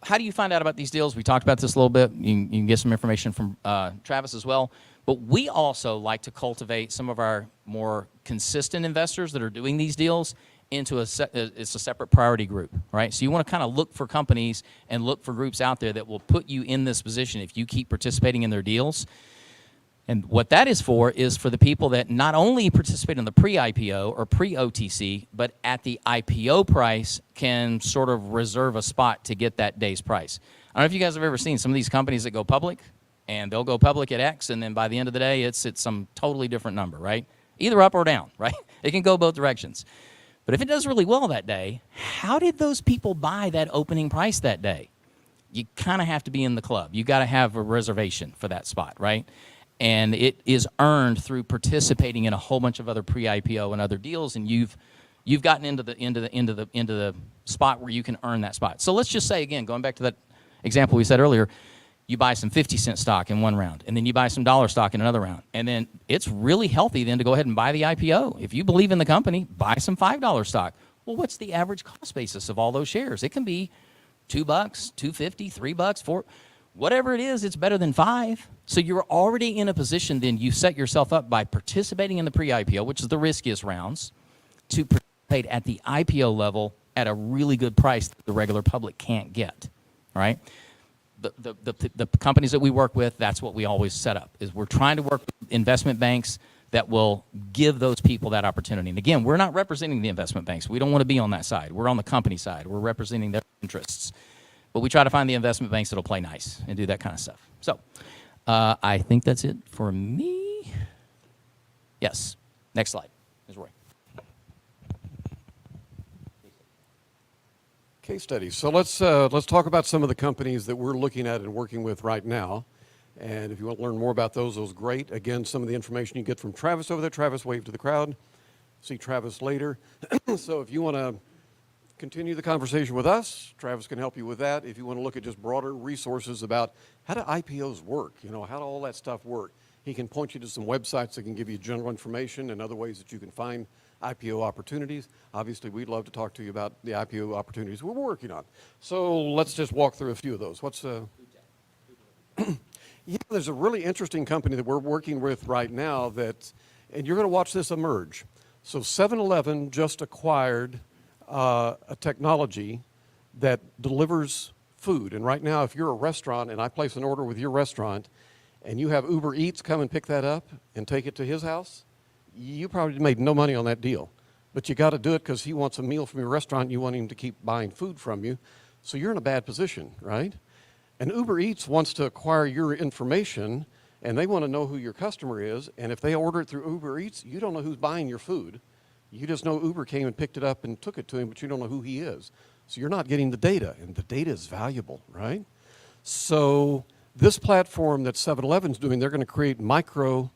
[SPEAKER 3] how do you find out about these deals? We talked about this a little bit. You can get some information from Travis as well. But we also like to cultivate some of our more consistent investors that are doing these deals into it's a separate priority group, right? So you want to kind of look for companies and look for groups out there that will put you in this position if you keep participating in their deals. And what that is for the people that not only participate in the pre-IPO or pre-OTC, but at the IPO price can sort of reserve a spot to get that day's price. I don't know if you guys have ever seen some of these companies that go public, and they'll go public at X, and then by the end of the day, it's some totally different number, right? Either up or down, right? It can go both directions. But if it does really well that day, how did those people buy that opening price that day? You kind of have to be in the club. You got to have a reservation for that spot, right? And it is earned through participating in a whole bunch of other pre-IPO and other deals, and you've gotten into the spot where you can earn that spot. So let's just say again, going back to that example we said earlier, you buy some 50-cent stock in one round, and then you buy some dollar stock in another round, and then it's really healthy then to go ahead and buy the IPO. If you believe in the company, buy some $5 stock. Well, what's the average cost basis of all those shares? It can be $2, $2.50, $3, $4. Whatever it is, it's better than 5. So you're already in a position, then you set yourself up by participating in the pre-IPO, which is the riskiest rounds, to participate at the IPO level at a really good price that the regular public can't get, all right? The companies that we work with, that's what we always set up, is we're trying to work with investment banks that will give those people that opportunity. And again, we're not representing the investment banks. We don't want to be on that side. We're on the company side. We're representing their interests. But we try to find the investment banks that'll play nice and do that kind of stuff. So I think that's it for me. Yes. Next slide. Ms. Roy.
[SPEAKER 2] Case studies. So let's talk about some of the companies that we're looking at and working with right now. And if you want to learn more about those great. Again, some of the information you get from Travis over there. Travis, wave to the crowd. See Travis later. So if you want to continue the conversation with us, Travis can help you with that. If you want to look at just broader resources about how do IPOs work, how do all that stuff work, he can point you to some websites that can give you general information and other ways that you can find IPO opportunities. Obviously, we'd love to talk to you about the IPO opportunities we're working on. So let's just walk through a few of those. Yeah, there's a really interesting company that we're working with right now that, and you're going to watch this emerge. So 7-Eleven just acquired a technology that delivers food. And right now, if you're a restaurant and I place an order with your restaurant and you have Uber Eats come and pick that up and take it to his house, you probably made no money on that deal. But you got to do it because he wants a meal from your restaurant and you want him to keep buying food from you. So you're in a bad position, right? And Uber Eats wants to acquire your information and they want to know who your customer is. And if they order it through Uber Eats, you don't know who's buying your food. You just know Uber came and picked it up and took it to him, but you don't know who he is. So you're not getting the data, and the data is valuable, right? So this platform that 7-Eleven's doing, they're going to create micro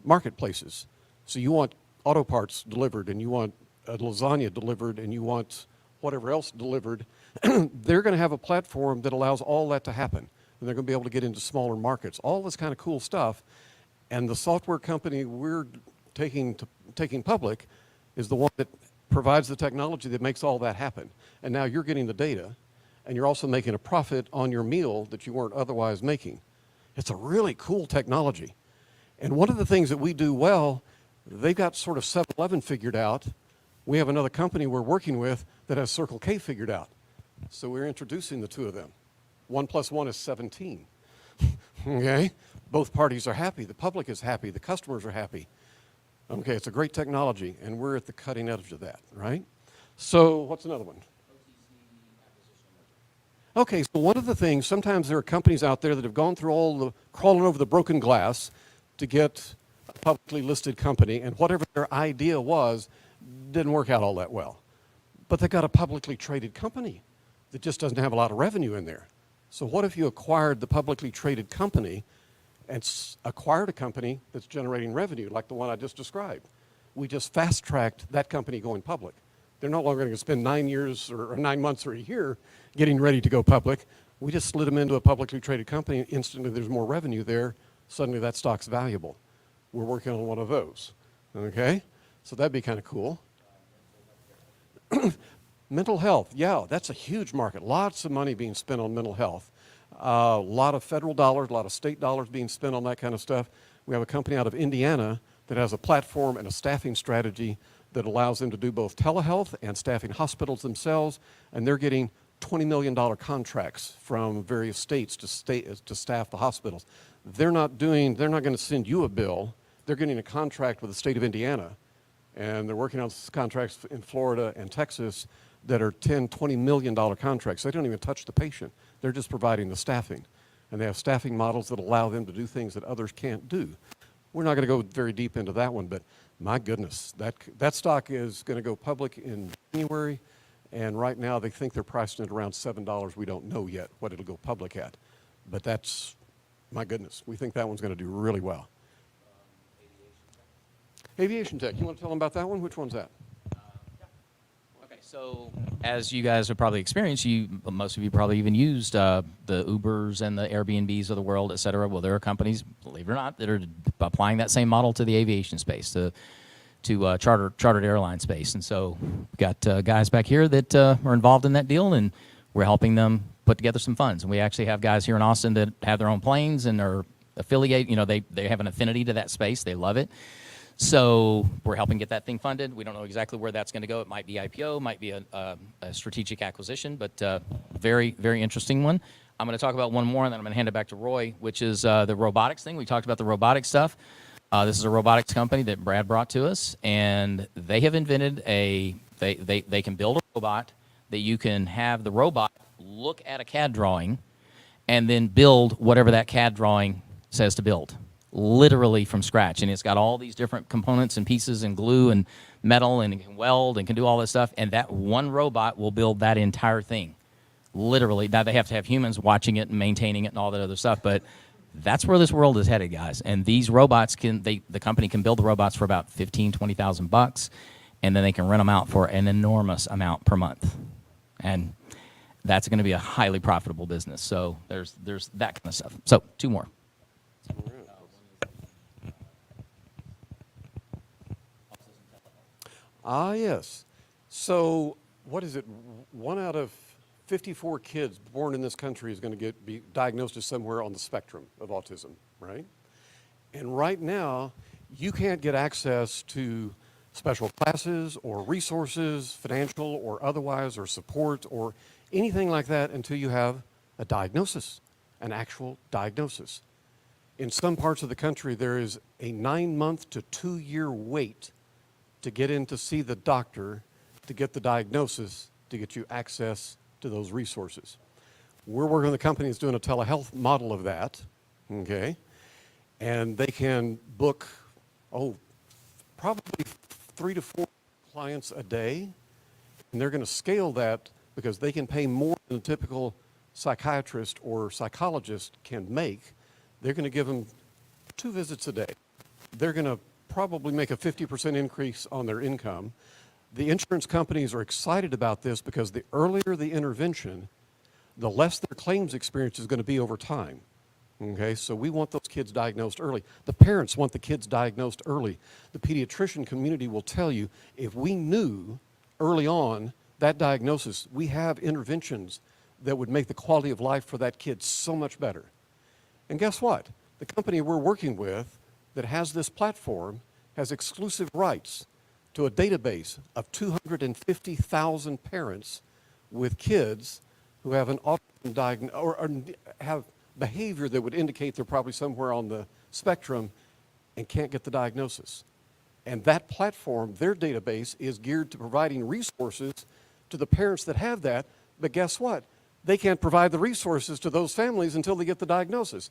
[SPEAKER 2] marketplaces. So you want auto parts delivered, and you want a lasagna delivered, and you want whatever else delivered. They're going to have a platform that allows all that to happen, and they're going to be able to get into smaller markets. All this kind of cool stuff, and the software company we're taking public is the one that provides the technology that makes all that happen. And now you're getting the data, and you're also making a profit on your meal that you weren't otherwise making. It's a really cool technology. And one of the things that we do well, they've got sort of 7-Eleven figured out. We have another company we're working with that has Circle K figured out. So we're introducing the two of them. 1 + 1 is 17. Okay? Both parties are happy. The public is happy. The customers are happy. Okay, it's a great technology, and we're at the cutting edge of that, right? So what's another one? Okay, so one of the things, sometimes there are companies out there that have gone through all the crawling over the broken glass to get a publicly listed company, and whatever their idea was didn't work out all that well. But they got a publicly traded company that just doesn't have a lot of revenue in there. So what if you acquired the publicly traded company and acquired a company that's generating revenue like the one I just described? We just fast-tracked that company going public. They're no longer going to spend 9 years or 9 months or a year getting ready to go public. We just slid them into a publicly traded company, and instantly there's more revenue there. Suddenly that stock's valuable. We're working on one of those, okay? So that'd be kind of cool. Mental health, yeah, that's a huge market. Lots of money being spent on mental health. A lot of federal dollars, a lot of state dollars being spent on that kind of stuff. We have a company out of Indiana that has a platform and a staffing strategy that allows them to do both telehealth and staffing hospitals themselves, and they're getting $20 million contracts from various states to staff the hospitals. They're not going to send you a bill. They're getting a contract with the state of Indiana, and they're working on contracts in Florida and Texas that are $10, $20 million contracts. They don't even touch the patient. They're just providing the staffing. And they have staffing models that allow them to do things that others can't do. We're not going to go very deep into that one, but my goodness, that stock is going to go public in January, and right now they think they're pricing it around $7. We don't know yet what it'll go public at, but that's, my goodness, we think that one's going to do really well. Aviation tech, you want to tell them about that one? Which one's that?
[SPEAKER 3] Okay, so as you guys have probably experienced, most of you probably even used the Ubers and the Airbnbs of the world, et cetera. Well, there are companies, believe it or not, that are applying that same model to the aviation space, to chartered airline space. And so we've got guys back here that are involved in that deal, and we're helping them put together some funds. And we actually have guys here in Austin that have their own planes and are affiliate. You know, they have an affinity to that space. They love it. So we're helping get that thing funded. We don't know exactly where that's going to go. It might be IPO, might be a strategic acquisition, but very, very interesting one. I'm going to talk about one more, and then I'm going to hand it back to Roy, which is the robotics thing. We talked about the robotics stuff. This is a robotics company that Brad brought to us, and they have invented they can build a robot that you can have the robot look at a CAD drawing and then build whatever that CAD drawing says to build, literally from scratch. And it's got all these different components and pieces and glue and metal, and it can weld and can do all this stuff, and that one robot will build that entire thing, literally. Now they have to have humans watching it and maintaining it and all that other stuff, but that's where this world is headed, guys. And these robots the company can build the robots for about $15,000-$20,000, and then they can rent them out for an enormous amount per month. And that's going to be a highly profitable business. So there's that kind of stuff. So two more.
[SPEAKER 2] Yes. So what is it? 1 out of 54 kids born in this country is going to be diagnosed as somewhere on the spectrum of autism, right? And right now, you can't get access to special classes or resources, financial or otherwise, or support or anything like that until you have a diagnosis, an actual diagnosis. In some parts of the country, there is a 9-month to 2-year wait to get in to see the doctor, to get the diagnosis, to get you access to those resources. We're working with a company that's doing a telehealth model of that, okay? And they can book, probably 3 to 4 clients a day, and they're going to scale that because they can pay more than a typical psychiatrist or psychologist can make. They're going to give them 2 visits a day. They're going to probably make a 50% increase on their income. The insurance companies are excited about this because the earlier the intervention, the less their claims experience is going to be over time. Okay, so we want those kids diagnosed early. The parents want the kids diagnosed early. The pediatrician community will tell you, if we knew early on that diagnosis, we have interventions that would make the quality of life for that kid so much better. And guess what? The company we're working with that has this platform has exclusive rights to a database of 250,000 parents with kids who have an autism diagnosis or have behavior that would indicate they're probably somewhere on the spectrum and can't get the diagnosis. And that platform, their database, is geared to providing resources to the parents that have that, but guess what? They can't provide the resources to those families until they get the diagnosis.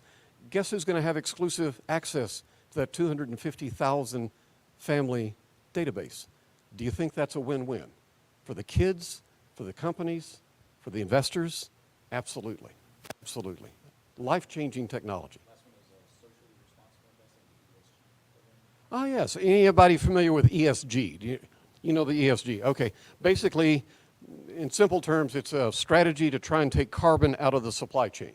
[SPEAKER 2] Guess who's going to have exclusive access to that 250,000 family database? Do you think that's a win-win? For the kids, for the companies, for the investors? Absolutely. Absolutely. Life-changing technology. Oh, yes. Anybody familiar with ESG? Do you know the ESG? Okay. Basically, in simple terms, it's a strategy to try and take carbon out of the supply chain.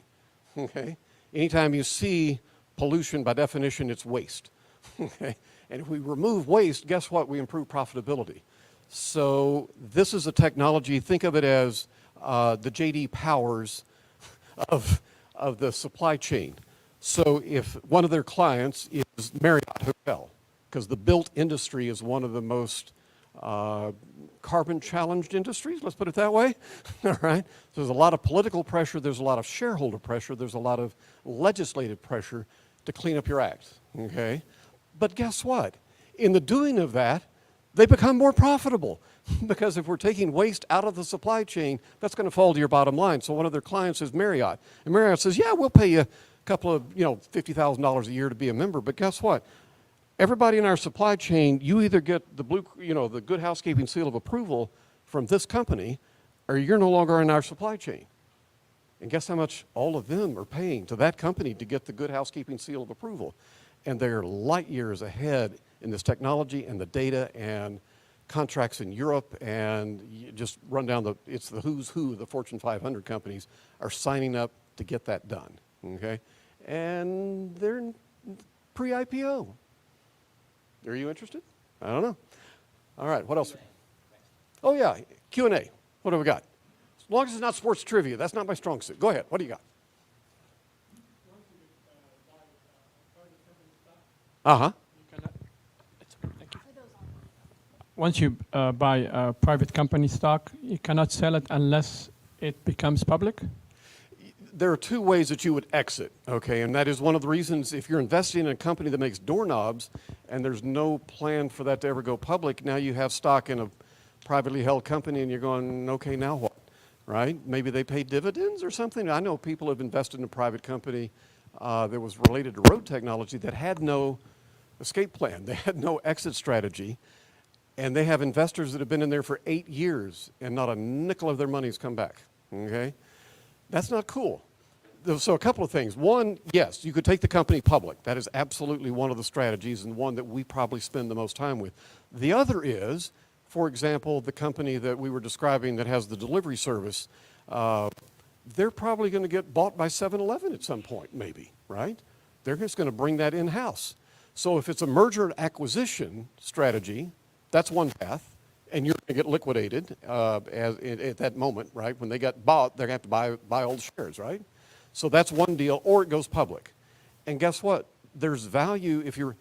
[SPEAKER 2] Okay? Anytime you see pollution, by definition, it's waste. Okay? And if we remove waste, guess what? We improve profitability. So this is a technology, think of it as the J.D. Powers of the supply chain. So if one of their clients is Marriott Hotel, because the built industry is one of the most carbon challenged industries, let's put it that way, all right? So there's a lot of political pressure, there's a lot of shareholder pressure, there's a lot of legislative pressure to clean up your act, okay? But guess what? In the doing of that, they become more profitable because if we're taking waste out of the supply chain, that's going to fall to your bottom line. So one of their clients is Marriott, and Marriott says, yeah, we'll pay you a couple of, $50,000 a year to be a member, but guess what? Everybody in our supply chain, you either get the the Good Housekeeping seal of approval from this company, or you're no longer in our supply chain. And guess how much all of them are paying to that company to get the Good Housekeeping seal of approval? And they're light years ahead in this technology and the data and contracts in Europe, and you just run down it's the who's who of the Fortune 500 companies are signing up to get that done, okay? And they're pre-IPO. Are you interested? I don't know. All right, what else? Oh yeah, Q&A. What do we got? As long as it's not sports trivia, that's not my strong suit. Go ahead, what do you got? Uh-huh.
[SPEAKER 4] Once you buy a private company stock, you cannot sell it unless it becomes public?
[SPEAKER 2] There are two ways that you would exit, okay? And that is one of the reasons if you're investing in a company that makes doorknobs and there's no plan for that to ever go public, now you have stock in a privately held company and you're going, okay, now what, right? Maybe they pay dividends or something. I know people have invested in a private company that was related to road technology that had no escape plan. They had no exit strategy. And they have investors that have been in there for 8 years and not a nickel of their money's come back, okay? That's not cool. So a couple of things. One, yes, you could take the company public. That is absolutely one of the strategies and one that we probably spend the most time with. The other is, for example, the company that we were describing that has the delivery service, they're probably going to get bought by 7-Eleven at some point, maybe, right? They're just going to bring that in-house. So if it's a merger and acquisition strategy, that's one path, and you're going to get liquidated at that moment, right? When they get bought, they're going to have to buy all the shares, right? So that's one deal, or it goes public. And guess what? There's value if you're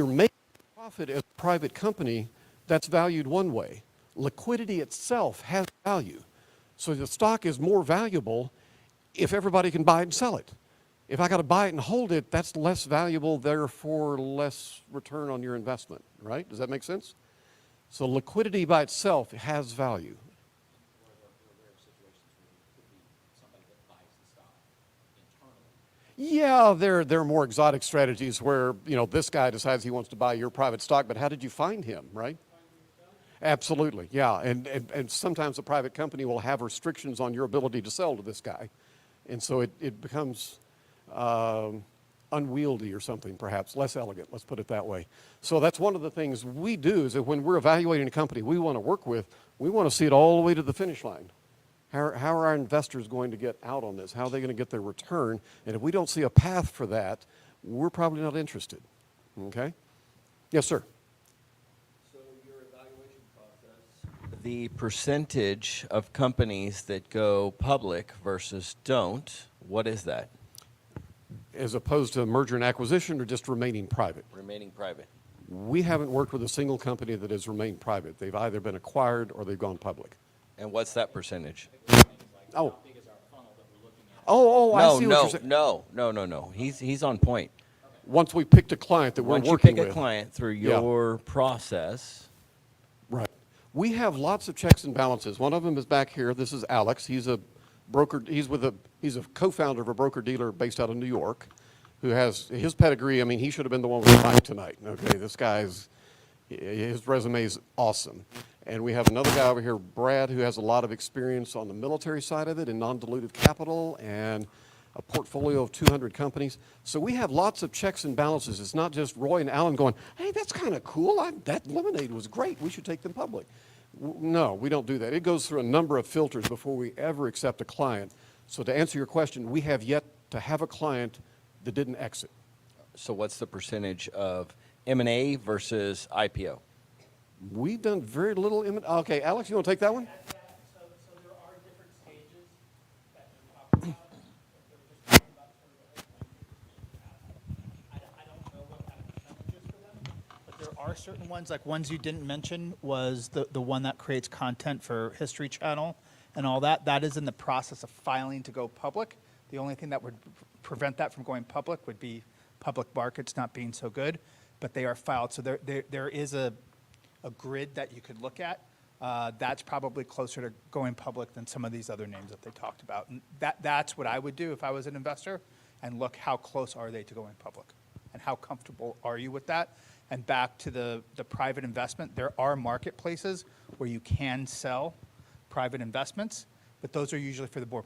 [SPEAKER 2] making profit as a private company, that's valued one way. Liquidity itself has value. So the stock is more valuable if everybody can buy it and sell it. If I got to buy it and hold it, that's less valuable, therefore less return on your investment, right? Does that make sense? So liquidity by itself has value. Yeah, there are more exotic strategies where, this guy decides he wants to buy your private stock, but how did you find him, right? Absolutely, yeah. And sometimes a private company will have restrictions on your ability to sell to this guy. And so it becomes unwieldy or something, perhaps, less elegant, let's put it that way. So that's one of the things we do is that when we're evaluating a company we want to work with, we want to see it all the way to the finish line. How are our investors going to get out on this? How are they going to get their return? And if we don't see a path for that, we're probably not interested, okay? Yes, sir.
[SPEAKER 5] So your evaluation process, the percentage of companies that go public versus don't, what is that?
[SPEAKER 2] As opposed to merger and acquisition or just remaining private?
[SPEAKER 5] Remaining private.
[SPEAKER 2] We haven't worked with a single company that has remained private. They've either been acquired or they've gone public.
[SPEAKER 5] And what's that percentage?
[SPEAKER 2] Oh. Oh, I see what you're saying.
[SPEAKER 5] No. He's on point.
[SPEAKER 2] Once we picked a client that we're
[SPEAKER 5] Once you
[SPEAKER 2] working
[SPEAKER 5] pick
[SPEAKER 2] with.
[SPEAKER 5] a client through your process.
[SPEAKER 2] Right. We have lots of checks and balances. One of them is back here. This is Alex. He's a broker. He's a co-founder of a broker-dealer based out of New York who has his pedigree. I mean, he should have been the one with the mic tonight. Okay, this guy's, his resume is awesome. And we have another guy over here, Brad, who has a lot of experience on the military side of it in non-dilutive capital and a portfolio of 200 companies. So we have lots of checks and balances. It's not just Roy and Alan going, hey, that's kind of cool. That lemonade was great. We should take them public. No, we don't do that. It goes through a number of filters before we ever accept a client. So to answer your question, we have yet to have a client that didn't exit.
[SPEAKER 5] So what's the percentage of M&A versus IPO?
[SPEAKER 2] We've done very little. Okay, Alex, you want to take that one?
[SPEAKER 6] So there are different stages that you talk about. If they're just talking about sort of the whole blanket, I don't know what kind of percentages for them, but there are certain ones, like ones you didn't mention was the one that creates content for History Channel and all that. That is in the process of filing to go public. The only thing that would prevent that from going public would be public markets not being so good, but they are filed. So there is a grid that you could look at. That's probably closer to going public than some of these other names that they talked about. And that's what I would do if I was an investor, and look how close are they to going public, and how comfortable are you with that. And back to the private investment, there are marketplaces where you can sell private investments, but those are usually for the more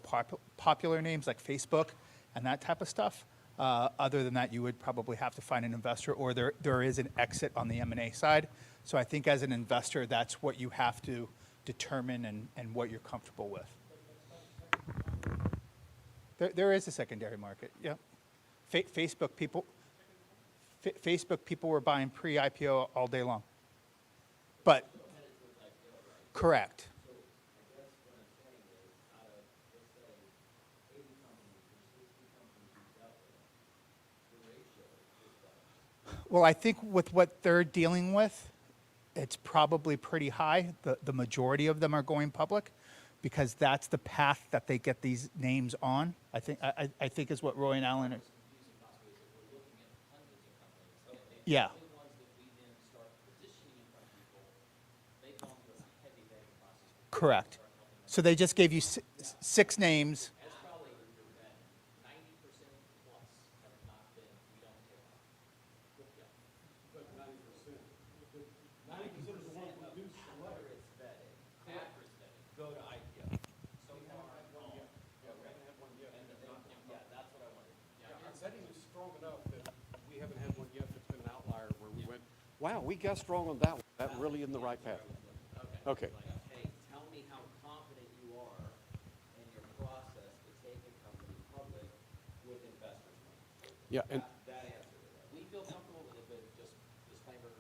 [SPEAKER 6] popular names like Facebook and that type of stuff. Other than that, you would probably have to find an investor, or there is an exit on the M&A side. So I think as an investor, that's what you have to determine and what you're comfortable with. There is a secondary market, yeah. Facebook people were buying pre-IPO all day long. But, correct. Well, I think with what they're dealing with, it's probably pretty high. The majority of them are going public because that's the path that they get these names on. I think is what Roy and Alan are. Yeah. Correct. So they just gave you six names.
[SPEAKER 2] Wow, we guessed wrong on that one. That really in the right path. Okay.
[SPEAKER 5] Hey, tell me how confident you are in your process to take a company public with investors' money.
[SPEAKER 2] Yeah, and
[SPEAKER 5] That answer to that. We feel comfortable with it, but just disclaimer,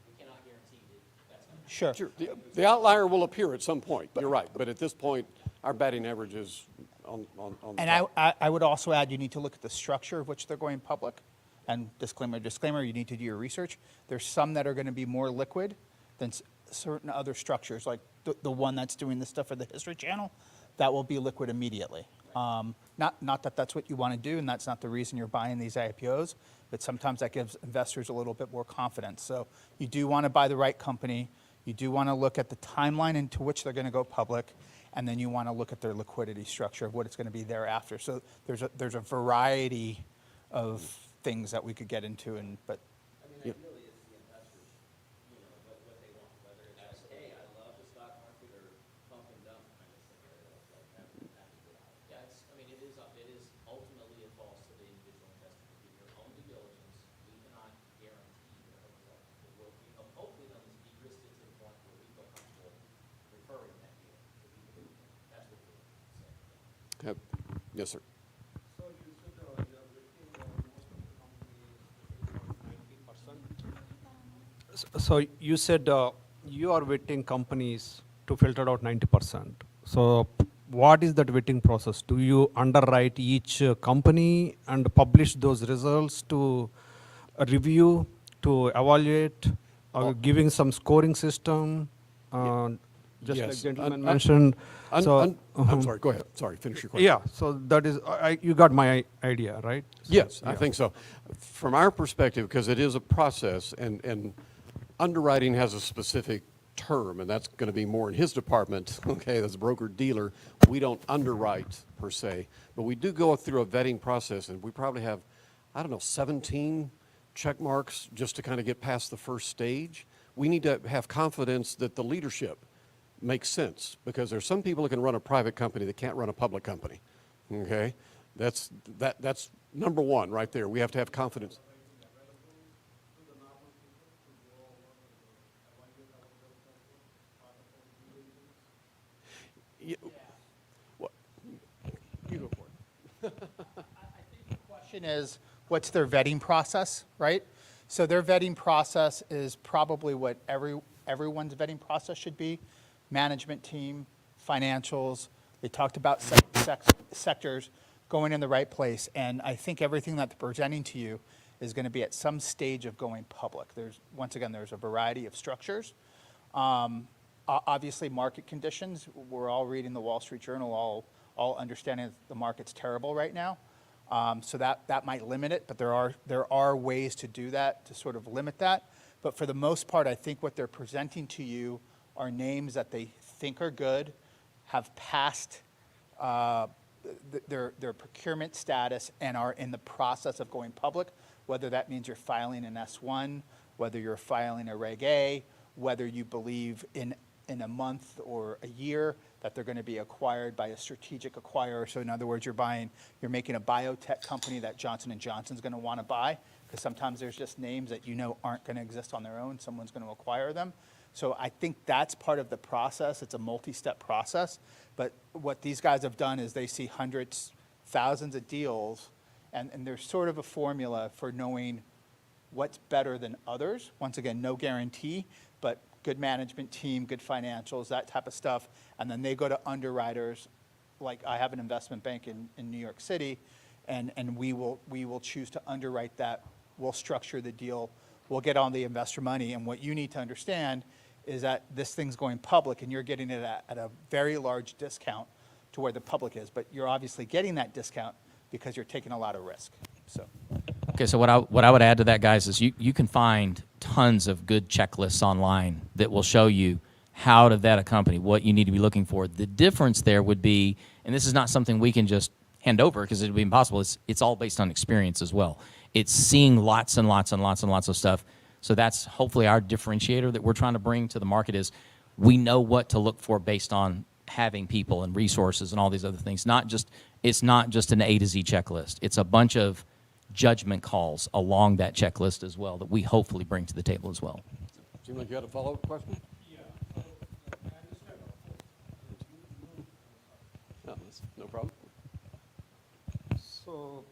[SPEAKER 5] we cannot guarantee that that's going to happen.
[SPEAKER 2] sure, the outlier will appear at some point. You're right, but at this point, our batting average is on the
[SPEAKER 6] And
[SPEAKER 2] top.
[SPEAKER 6] I would also add, you need to look at the structure of which they're going public. And disclaimer, you need to do your research. There's some that are going to be more liquid than certain other structures, like the one that's doing the stuff for the History Channel, that will be liquid immediately. Not that that's what you want to do, and that's not the reason you're buying these IPOs, but sometimes that gives investors a little bit more confidence. So you do want to buy the right company. You do want to look at the timeline into which they're going to go public, and then you want to look at their liquidity structure of what it's going to be thereafter. So there's a variety of things that we could get into, but
[SPEAKER 5] I mean, ideally, it's the investors, what they want, whether it's, hey, I love the stock market, or pump and dump kind of scenario. Like that's a good idea. Yeah, it is ultimately it falls to the individual investor to do your own due diligence. We cannot guarantee their results. Hopefully, they'll just de-risk it to the point where we feel comfortable referring that deal to people. That's what we're saying.
[SPEAKER 2] Yes, sir.
[SPEAKER 7] So you said you are vetting companies to filter out 90%. So what is that vetting process? Do you underwrite each company and publish those results to review, to evaluate, or giving some scoring system? Just like
[SPEAKER 2] Yes.
[SPEAKER 7] gentleman mentioned.
[SPEAKER 2] I'm sorry, go ahead. Sorry, finish your question.
[SPEAKER 7] Yeah, so that is, you got my idea, right? So,
[SPEAKER 2] Yes, I
[SPEAKER 7] yeah.
[SPEAKER 2] think so. From our perspective, because it is a process, and underwriting has a specific term, and that's going to be more in his department, okay, as a broker-dealer. We don't underwrite, per se, but we do go through a vetting process, and we probably have, 17 check marks just to kind of get past the first stage. We need to have confidence that the leadership makes sense, because there's some people that can run a private company that can't run a public company, okay? That's number one right there. We have to have confidence. Yeah. You go for it.
[SPEAKER 6] I think the question is, what's their vetting process, right?
[SPEAKER 8] So their vetting process is probably what everyone's vetting process should be. Management team, financials. They talked about sectors going in the right place. And I think everything that they're presenting to you is going to be at some stage of going public. Once again, there's a variety of structures. Obviously, market conditions. We're all reading the Wall Street Journal, all understanding that the market's terrible right now. So that might limit it, but there are ways to do that, to sort of limit that. But for the most part, I think what they're presenting to you are names that they think are good, have passed their procurement status, and are in the process of going public, whether that means you're filing an S1, whether you're filing a Reg A, whether you believe in a month or a year that they're going to be acquired by a strategic acquirer. So in other words, you're making a biotech company that Johnson & Johnson's going to want to buy, because sometimes there's just names that you know aren't going to exist on their own. Someone's going to acquire them. So I think that's part of the process. It's a multi-step process. But what these guys have done is they see hundreds, thousands of deals, and there's sort of a formula for knowing what's better than others. Once again, no guarantee, but good management team, good financials, that type of stuff. And then they go to underwriters. Like I have an investment bank in New York City, and we will choose to underwrite that. We'll structure the deal. We'll get on the investor money. And what you need to understand is that this thing's going public, and you're getting it at a very large discount to where the public is. But you're obviously getting that discount because you're taking a lot of risk. So.
[SPEAKER 3] Okay, so what I would add to that, guys, is you can find tons of good checklists online that will show you how to vet a company, what you need to be looking for. The difference there would be, and this is not something we can just hand over because it would be impossible, it's all based on experience as well. It's seeing lots and lots and lots and lots of stuff. So that's hopefully our differentiator that we're trying to bring to the market is we know what to look for based on having people and resources and all these other things. It's not just an A to Z checklist. It's a bunch of judgment calls along that checklist as well that we hopefully bring to the table as well.
[SPEAKER 2] Seemed like you had a follow-up question? No, no problem.
[SPEAKER 7] So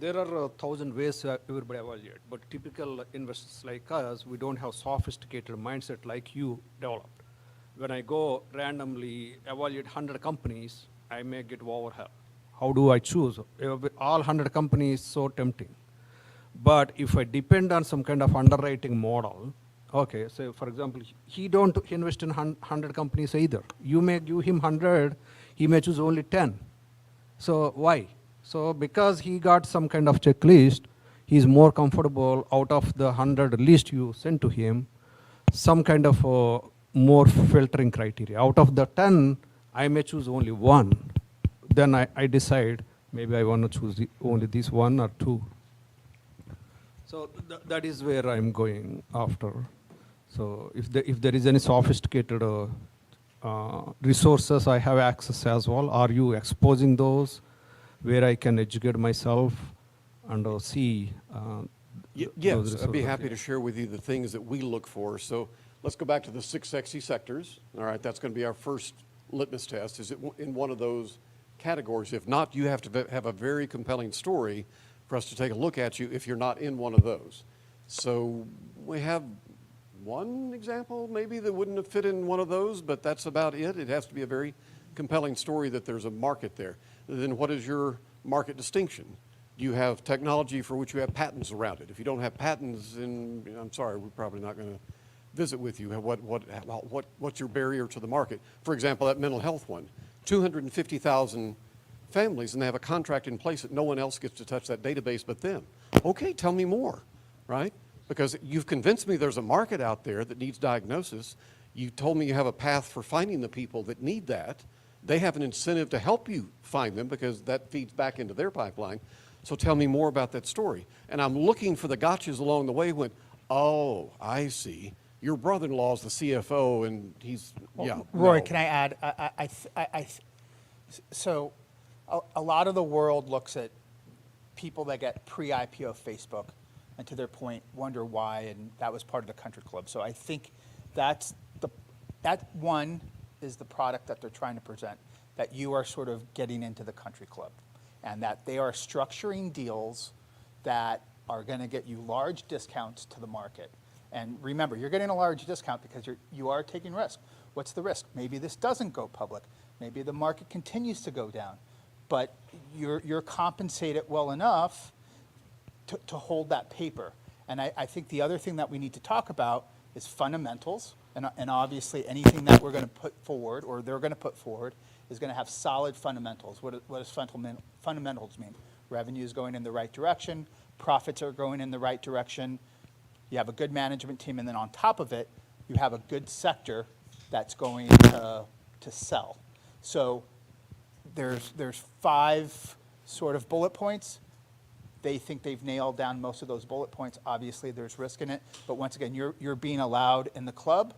[SPEAKER 7] there are 1,000 ways to everybody evaluate, but typical investors like us, we don't have sophisticated mindset like you developed. When I go randomly evaluate 100 companies, I may get overwhelmed. How do I choose? All 100 companies so tempting. But if I depend on some kind of underwriting model, okay, so for example, he don't invest in 100 companies either. You may give him 100, he may choose only 10. So why? So because he got some kind of checklist, he's more comfortable out of the 100 list you sent to him, some kind of more filtering criteria. Out of the 10, I may choose only one. Then I decide maybe I want to choose only this one or two. So that is where I'm going after. So if there is any sophisticated resources I have access as well, are you exposing those where I can educate myself and see?
[SPEAKER 2] Yes, I'd be happy to share with you the things that we look for. So let's go back to the 6 sexy sectors. All right, that's going to be our first litmus test. Is it in one of those categories? If not, you have to have a very compelling story for us to take a look at you if you're not in one of those. So we have one example maybe that wouldn't have fit in one of those, but that's about it. It has to be a very compelling story that there's a market there. Then what is your market distinction? Do you have technology for which you have patents around it? If you don't have patents, then I'm sorry, we're probably not going to visit with you. What's your barrier to the market? For example, that mental health one, 250,000 families, and they have a contract in place that no one else gets to touch that database but them. Okay, tell me more, right? Because you've convinced me there's a market out there that needs diagnosis. You told me you have a path for finding the people that need that. They have an incentive to help you find them because that feeds back into their pipeline. So tell me more about that story. And I'm looking for the gotchas along the way when, oh, I see. Your brother-in-law is the CFO, and he's, yeah.
[SPEAKER 8] Roy,
[SPEAKER 2] no.
[SPEAKER 8] can I add? So a lot of the world looks at people that get pre-IPO Facebook, and to their point, wonder why, and that was part of the country club. So I think that one is the product that they're trying to present, that you are sort of getting into the country club, and that they are structuring deals that are going to get you large discounts to the market. And remember, you're getting a large discount because you are taking risk. What's the risk? Maybe this doesn't go public. Maybe the market continues to go down. But you're compensated well enough to hold that paper. And I think the other thing that we need to talk about is fundamentals. And obviously anything that we're going to put forward or they're going to put forward is going to have solid fundamentals. What does fundamentals mean? Revenue is going in the right direction. Profits are going in the right direction. You have a good management team. And then on top of it, you have a good sector that's going to sell. So there's 5 sort of bullet points. They think they've nailed down most of those bullet points. Obviously, there's risk in it. But once again, you're being allowed in the club,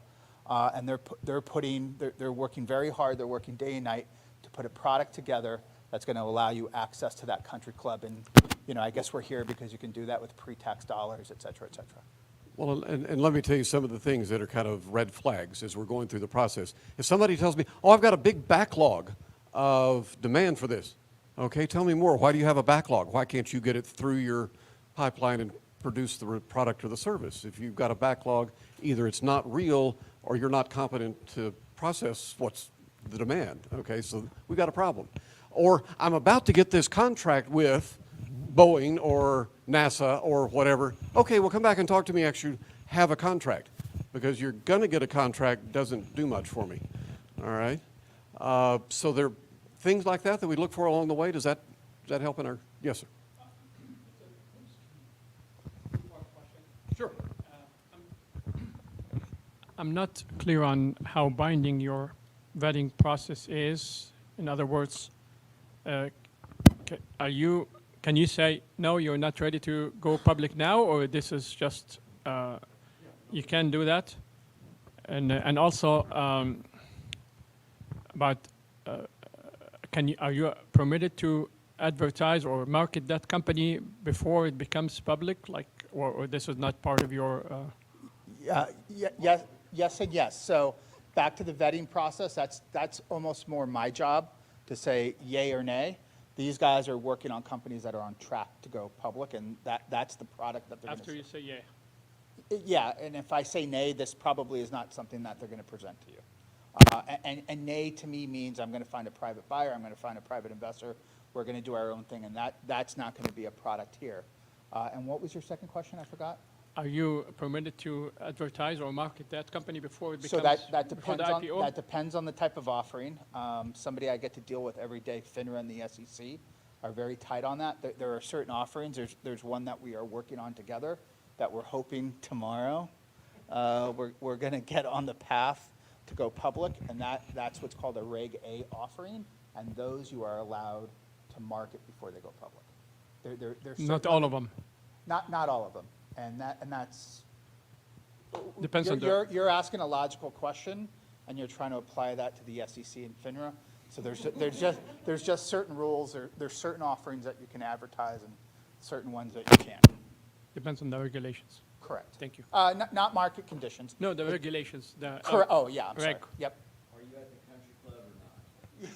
[SPEAKER 8] and they're working very hard. They're working day and night to put a product together that's going to allow you access to that country club. And I guess we're here because you can do that with pre-tax dollars, et cetera, et cetera.
[SPEAKER 2] Well, and let me tell you some of the things that are kind of red flags as we're going through the process. If somebody tells me, oh, I've got a big backlog of demand for this, okay, tell me more. Why do you have a backlog? Why can't you get it through your pipeline and produce the product or the service? If you've got a backlog, either it's not real or you're not competent to process what's the demand, okay? So we've got a problem. Or I'm about to get this contract with Boeing or NASA or whatever. Okay, well, come back and talk to me after you have a contract, because you're going to get a contract doesn't do much for me, all right? So there are things like that we look for along the way. Does that help in our, yes, sir? Sure.
[SPEAKER 4] I'm not clear on how binding your vetting process is. In other words, can you say, no, you're not ready to go public now, or this is just, you can do that? And also, are you permitted to advertise or market that company before it becomes public, or this is not part of your?
[SPEAKER 8] Yes and yes. So back to the vetting process, that's almost more my job to say yay or nay. These guys are working on companies that are on track to go public, and that's the product that they're going to
[SPEAKER 4] After you say yeah.
[SPEAKER 8] Yeah, and if I say nay, this probably is not something that they're going to present to you. And nay to me means I'm going to find a private buyer, I'm going to find a private investor, we're going to do our own thing, and that's not going to be a product here. And what was your second question? I forgot.
[SPEAKER 4] Are you permitted to advertise or market that company before it becomes?
[SPEAKER 8] So that
[SPEAKER 4] before
[SPEAKER 8] depends
[SPEAKER 4] the
[SPEAKER 8] on
[SPEAKER 4] IPO?
[SPEAKER 8] that depends on the type of offering. Somebody I get to deal with every day, FINRA and the SEC, are very tight on that. There are certain offerings. There's one that we are working on together that we're hoping tomorrow we're going to get on the path to go public, and that's what's called a Reg A offering, and those you are allowed to market before they go public. There's
[SPEAKER 4] Not
[SPEAKER 8] certain-
[SPEAKER 4] all of them.
[SPEAKER 8] Not all of them, and that's.
[SPEAKER 4] Depends on the.
[SPEAKER 8] You're asking a logical question, and you're trying to apply that to the SEC and FINRA. So there's just certain rules, there's certain offerings that you can advertise and certain ones that you can't.
[SPEAKER 4] Depends on the regulations.
[SPEAKER 8] Correct.
[SPEAKER 4] Thank you.
[SPEAKER 8] Not market conditions.
[SPEAKER 4] No, the regulations. The,
[SPEAKER 8] Correct. Oh, yeah, I'm sorry.
[SPEAKER 4] reg.
[SPEAKER 8] Yep.
[SPEAKER 5] Are you at the country club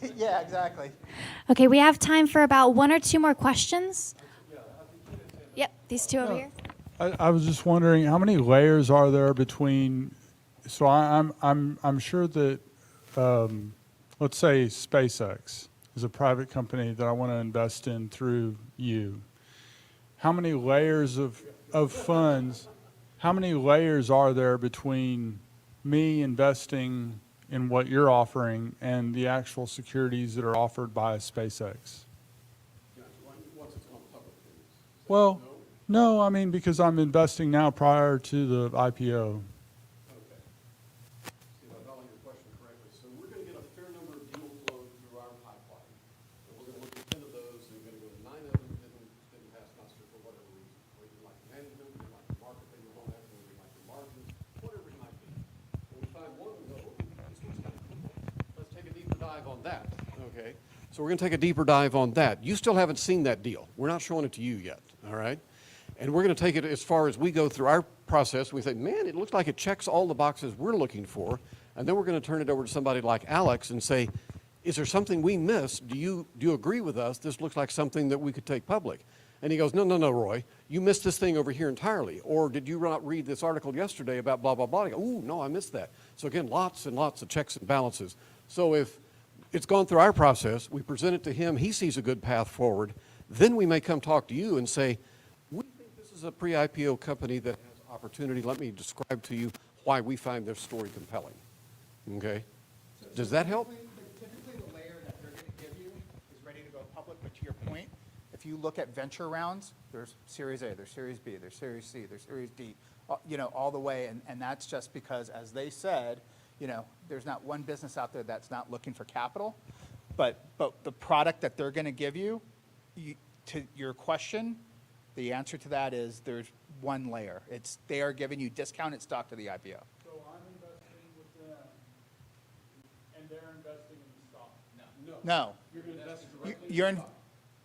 [SPEAKER 5] or not?
[SPEAKER 8] Yeah, exactly.
[SPEAKER 1] Okay, we have time for about 1 or 2 more questions. Yep, these 2 over here.
[SPEAKER 9] I was just wondering how many layers are there between. So I'm sure that let's say SpaceX is a private company that I want to invest in through you. How many layers of funds? How many layers are there between me investing in what you're offering and the actual securities that are offered by SpaceX? Well, no, I mean, because I'm investing now prior to the IPO.
[SPEAKER 2] See if I'm following your question correctly. So we're going to get a fair number of deal flow through our pipeline. So we're going to look at 10 of those, and we're going to go to 9 of them didn't pass muster for whatever reason. We didn't like the management, we didn't like the market they were going after, we didn't like the margins, whatever it might be. When we find one, we go, oh, this one's kind of cool. Let's take a deeper dive on that, okay? So we're going to take a deeper dive on that. You still haven't seen that deal. We're not showing it to you yet, all right? And we're going to take it as far as we go through our process. We say, man, it looks like it checks all the boxes we're looking for. And then we're going to turn it over to somebody like Alex and say, is there something we missed? Do you agree with us? This looks like something that we could take public. And he goes, no, Roy, you missed this thing over here entirely. Or did you not read this article yesterday about blah, blah, blah? I go, ooh, no, I missed that. So again, lots and lots of checks and balances. So if it's gone through our process, we present it to him, he sees a good path forward, then we may come talk to you and say, we think this is a pre-IPO company that has opportunity. Let me describe to you why we find their story compelling. Okay? Does that help?
[SPEAKER 8] Typically, the layer that they're going to give you is ready to go public, but to your point, if you look at venture rounds, there's Series A, there's Series B, there's Series C, there's Series D, all the way, and that's just because, as they said, there's not one business out there that's not looking for capital, but the product that they're going to give you, to your question, the answer to that is there's one layer. They are giving you discounted stock to the IPO.
[SPEAKER 9] So I'm investing with them, and they're investing in the stock?
[SPEAKER 8] No.
[SPEAKER 2] You're going to invest directly
[SPEAKER 8] You're
[SPEAKER 2] in
[SPEAKER 8] in-
[SPEAKER 2] the stock.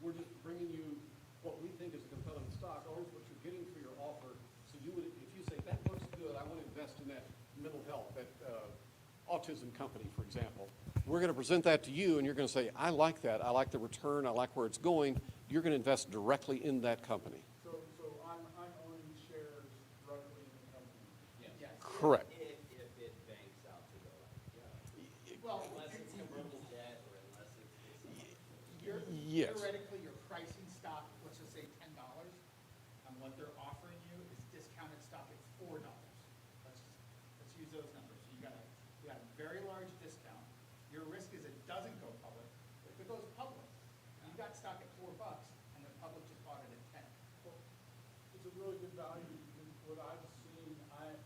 [SPEAKER 2] We're just bringing you what we think is a compelling stock, or what you're getting for your offer. So you would, if you say, that looks good, I want to invest in that mental health, that autism company, for example. We're going to present that to you, and you're going to say, I like that. I like the return. I like where it's going. You're going to invest directly in that company.
[SPEAKER 9] So I'm owning shares directly in the company.
[SPEAKER 5] Yes.
[SPEAKER 2] Correct.
[SPEAKER 5] If it banks out to go IPO.
[SPEAKER 8] Well,
[SPEAKER 5] Unless it's convertible debt or unless it's
[SPEAKER 2] Yes.
[SPEAKER 8] theoretically, you're pricing stock, let's just say $10, and what they're offering you is discounted stock at $4. Let's use those numbers. You got a very large discount. Your risk is it doesn't go public. If it goes public, you got stock at $4, and the public just bought it at 10.
[SPEAKER 9] It's a really good value. Because what I've seen, I'm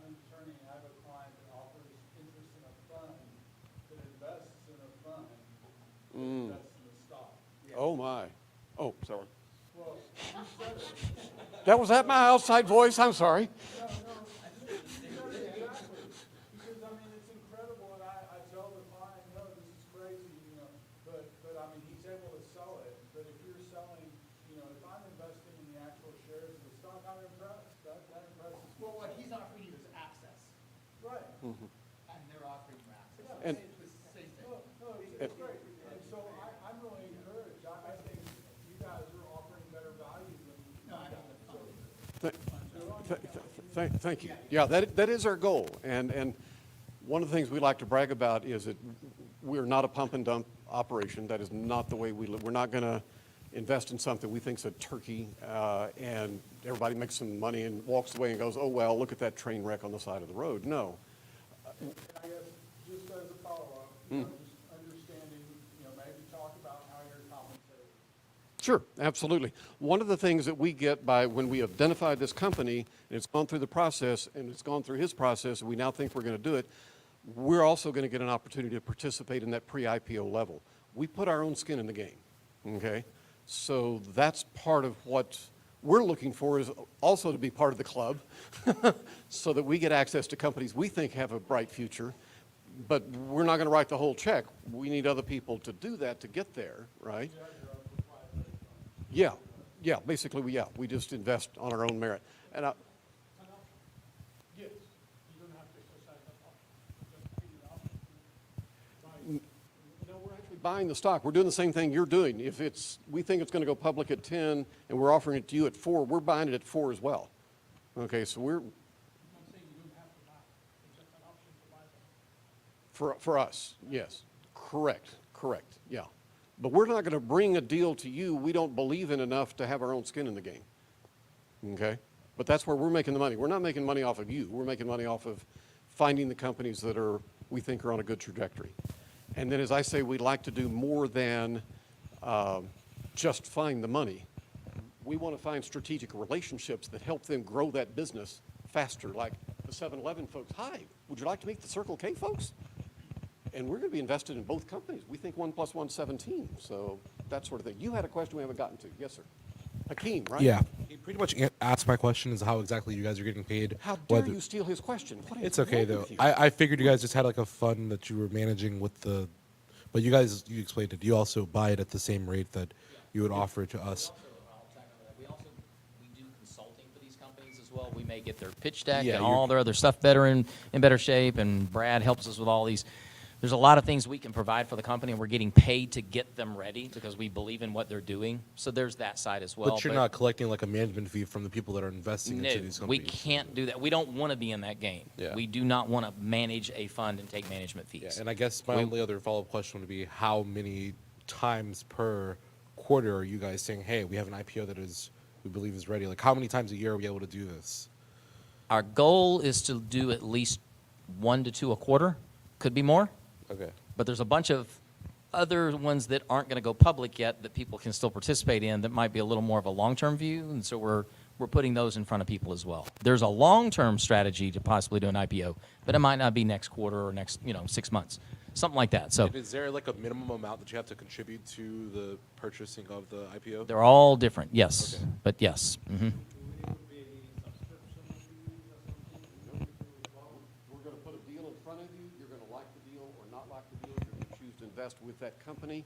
[SPEAKER 9] an attorney, I have a client that offers interest in a fund that invests in a fund that invests in the stock.
[SPEAKER 2] Oh, my. Oh, sorry.
[SPEAKER 9] Well, you said it.
[SPEAKER 2] Was that my outside voice? I'm sorry.
[SPEAKER 9] Exactly. Because, I mean, it's incredible, and I tell the client, no, this is crazy, but I mean, he's able to sell it. But if you're selling, if I'm investing in the actual shares of the stock, I'm impressed. That impresses me.
[SPEAKER 8] Well, what he's offering you is access,
[SPEAKER 9] Right.
[SPEAKER 8] and they're offering you access.
[SPEAKER 2] And-
[SPEAKER 8] It's the same thing.
[SPEAKER 9] No, it's great. And so I'm really encouraged. I think you guys are offering better value than.
[SPEAKER 8] No, I mean,
[SPEAKER 2] Thank you. Yeah, that is our goal. And one of the things we like to brag about is that we're not a pump and dump operation. That is not the way we live. We're not going to invest in something we think is a turkey and everybody makes some money and walks away and goes, oh, well, look at that train wreck on the side of the road. No.
[SPEAKER 9] And I guess, just as a follow-up, just understanding, maybe talk about how you're compensated.
[SPEAKER 2] Sure, absolutely. One of the things that we get by when we identify this company, and it's gone through the process, and it's gone through his process, and we now think we're going to do it, we're also going to get an opportunity to participate in that pre-IPO level. We put our own skin in the game, okay? So that's part of what we're looking for, is also to be part of the club so that we get access to companies we think have a bright future. But we're not going to write the whole check. We need other people to do that to get there, right? Yeah, basically, we just invest on our own merit. And
[SPEAKER 9] Yes, you don't have to exercise that option. Just figure it out.
[SPEAKER 2] no, we're actually buying the stock. We're doing the same thing you're doing. If we think it's going to go public at 10 and we're offering it to you at 4, we're buying it at 4 as well. Okay, so we're,
[SPEAKER 6] I'm saying you don't have to buy. It's just an option to buy them.
[SPEAKER 2] for us, yes, correct, yeah. But we're not going to bring a deal to you we don't believe in enough to have our own skin in the game, okay? But that's where we're making the money. We're not making money off of you. We're making money off of finding the companies that we think are on a good trajectory. And then, as I say, we'd like to do more than just find the money. We want to find strategic relationships that help them grow that business faster, like the 7-Eleven folks. Hi, would you like to meet the Circle K folks? And we're going to be invested in both companies. We think 1 + 1 is 17, so that sort of thing. You had a question we haven't gotten to. Yes, sir. Hakeem, right?
[SPEAKER 10] Yeah. He pretty much asked my question is how exactly you guys are getting paid.
[SPEAKER 2] How dare
[SPEAKER 10] whether-
[SPEAKER 2] you steal his question? What is
[SPEAKER 10] It's okay
[SPEAKER 2] wrong
[SPEAKER 10] though.
[SPEAKER 2] with you?
[SPEAKER 10] I figured you guys just had like a fund that you were managing with but you explained it. You also buy it at the same rate that you would offer it to us.
[SPEAKER 3] I'll tack on that. We do consulting for these companies as well. We may get their pitch deck
[SPEAKER 10] Yeah,
[SPEAKER 3] and
[SPEAKER 10] you're-
[SPEAKER 3] all their other stuff in better shape, and Brad helps us with all these There's a lot of things we can provide for the company, and we're getting paid to get them ready because we believe in what they're doing. So there's that side as well.
[SPEAKER 10] But you're not collecting like a management fee from the people that are investing into these
[SPEAKER 3] No, we
[SPEAKER 10] companies.
[SPEAKER 3] can't do that. We don't want to be in that game.
[SPEAKER 10] Yeah.
[SPEAKER 3] We do not want to manage a fund and take management
[SPEAKER 10] Yeah,
[SPEAKER 3] fees.
[SPEAKER 10] and I guess my only other follow-up question would be how many times per quarter are you guys saying, hey, we have an IPO that we believe is ready? Like how many times a year are we able to do this?
[SPEAKER 3] Our goal is to do at least 1 to 2 a quarter. Could be more.
[SPEAKER 10] Okay.
[SPEAKER 3] But there's a bunch of other ones that aren't going to go public yet that people can still participate in that might be a little more of a long-term view, and so we're putting those in front of people as well. There's a long-term strategy to possibly do an IPO, but it might not be next quarter or next 6 months, something like that. So
[SPEAKER 10] And is there like a minimum amount that you have to contribute to the purchasing of the IPO?
[SPEAKER 3] they're all different, yes,
[SPEAKER 10] Okay.
[SPEAKER 3] but yes.
[SPEAKER 2] We're going to put a deal in front of you. You're going to like the deal or not like the deal. You're going to choose to invest with that company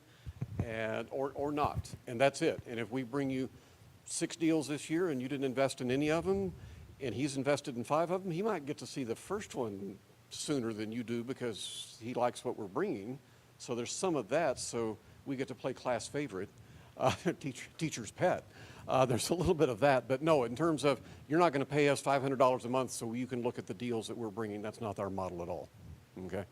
[SPEAKER 2] or not. And that's it. And if we bring you 6 deals this year and you didn't invest in any of them, and he's invested in 5 of them, he might get to see the first one sooner than you do because he likes what we're bringing. So there's some of that. So we get to play class favorite, teacher's pet. There's a little bit of that, but no, in terms of you're not going to pay us $500 a month so you can look at the deals that we're bringing. That's not our model at all. Okay.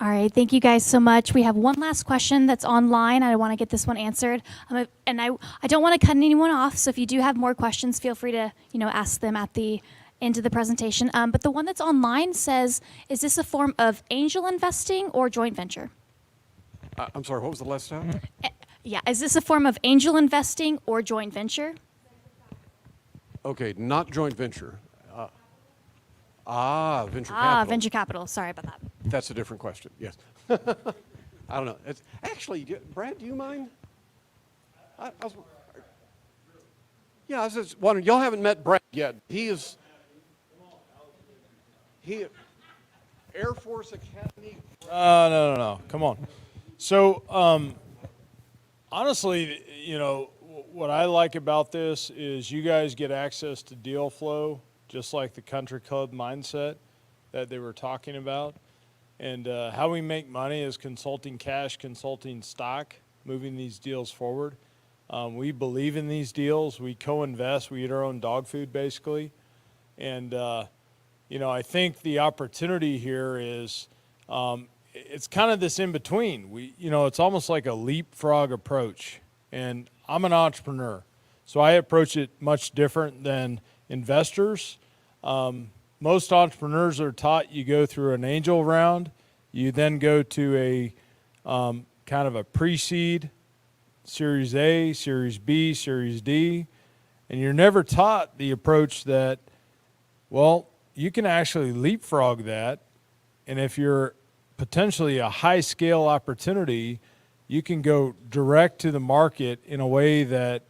[SPEAKER 1] All right, thank you guys so much. We have one last question that's online. I want to get this one answered, and I don't want to cut anyone off. So if you do have more questions, feel free to ask them at the end of the presentation. But the one that's online says, "Is this a form of angel investing or joint venture?"
[SPEAKER 2] I'm sorry. What was the last time?
[SPEAKER 1] Yeah, is this a form of angel investing or joint venture?
[SPEAKER 2] Okay, not joint venture. Venture capital.
[SPEAKER 1] Venture capital. Sorry about that.
[SPEAKER 2] That's a different question. Yes. I don't know. Actually, Brad, do you mind? I was just wondering. Y'all haven't met Brad yet. He Air Force Academy.
[SPEAKER 11] No. Come on. So, honestly, what I like about this is you guys get access to deal flow, just like the country club mindset that they were talking about. And how we make money is consulting cash, consulting stock, moving these deals forward. We believe in these deals. We co-invest. We eat our own dog food, basically. And, I think the opportunity here is it's kind of this in-between. It's almost like a leapfrog approach. And I'm an entrepreneur, so I approach it much different than investors. Most entrepreneurs are taught you go through an angel round, you then go to a kind of a pre-seed, Series A, Series B, Series D, and you're never taught the approach that, well, you can actually leapfrog that, and if you're potentially a high-scale opportunity, you can go direct to the market in a way that,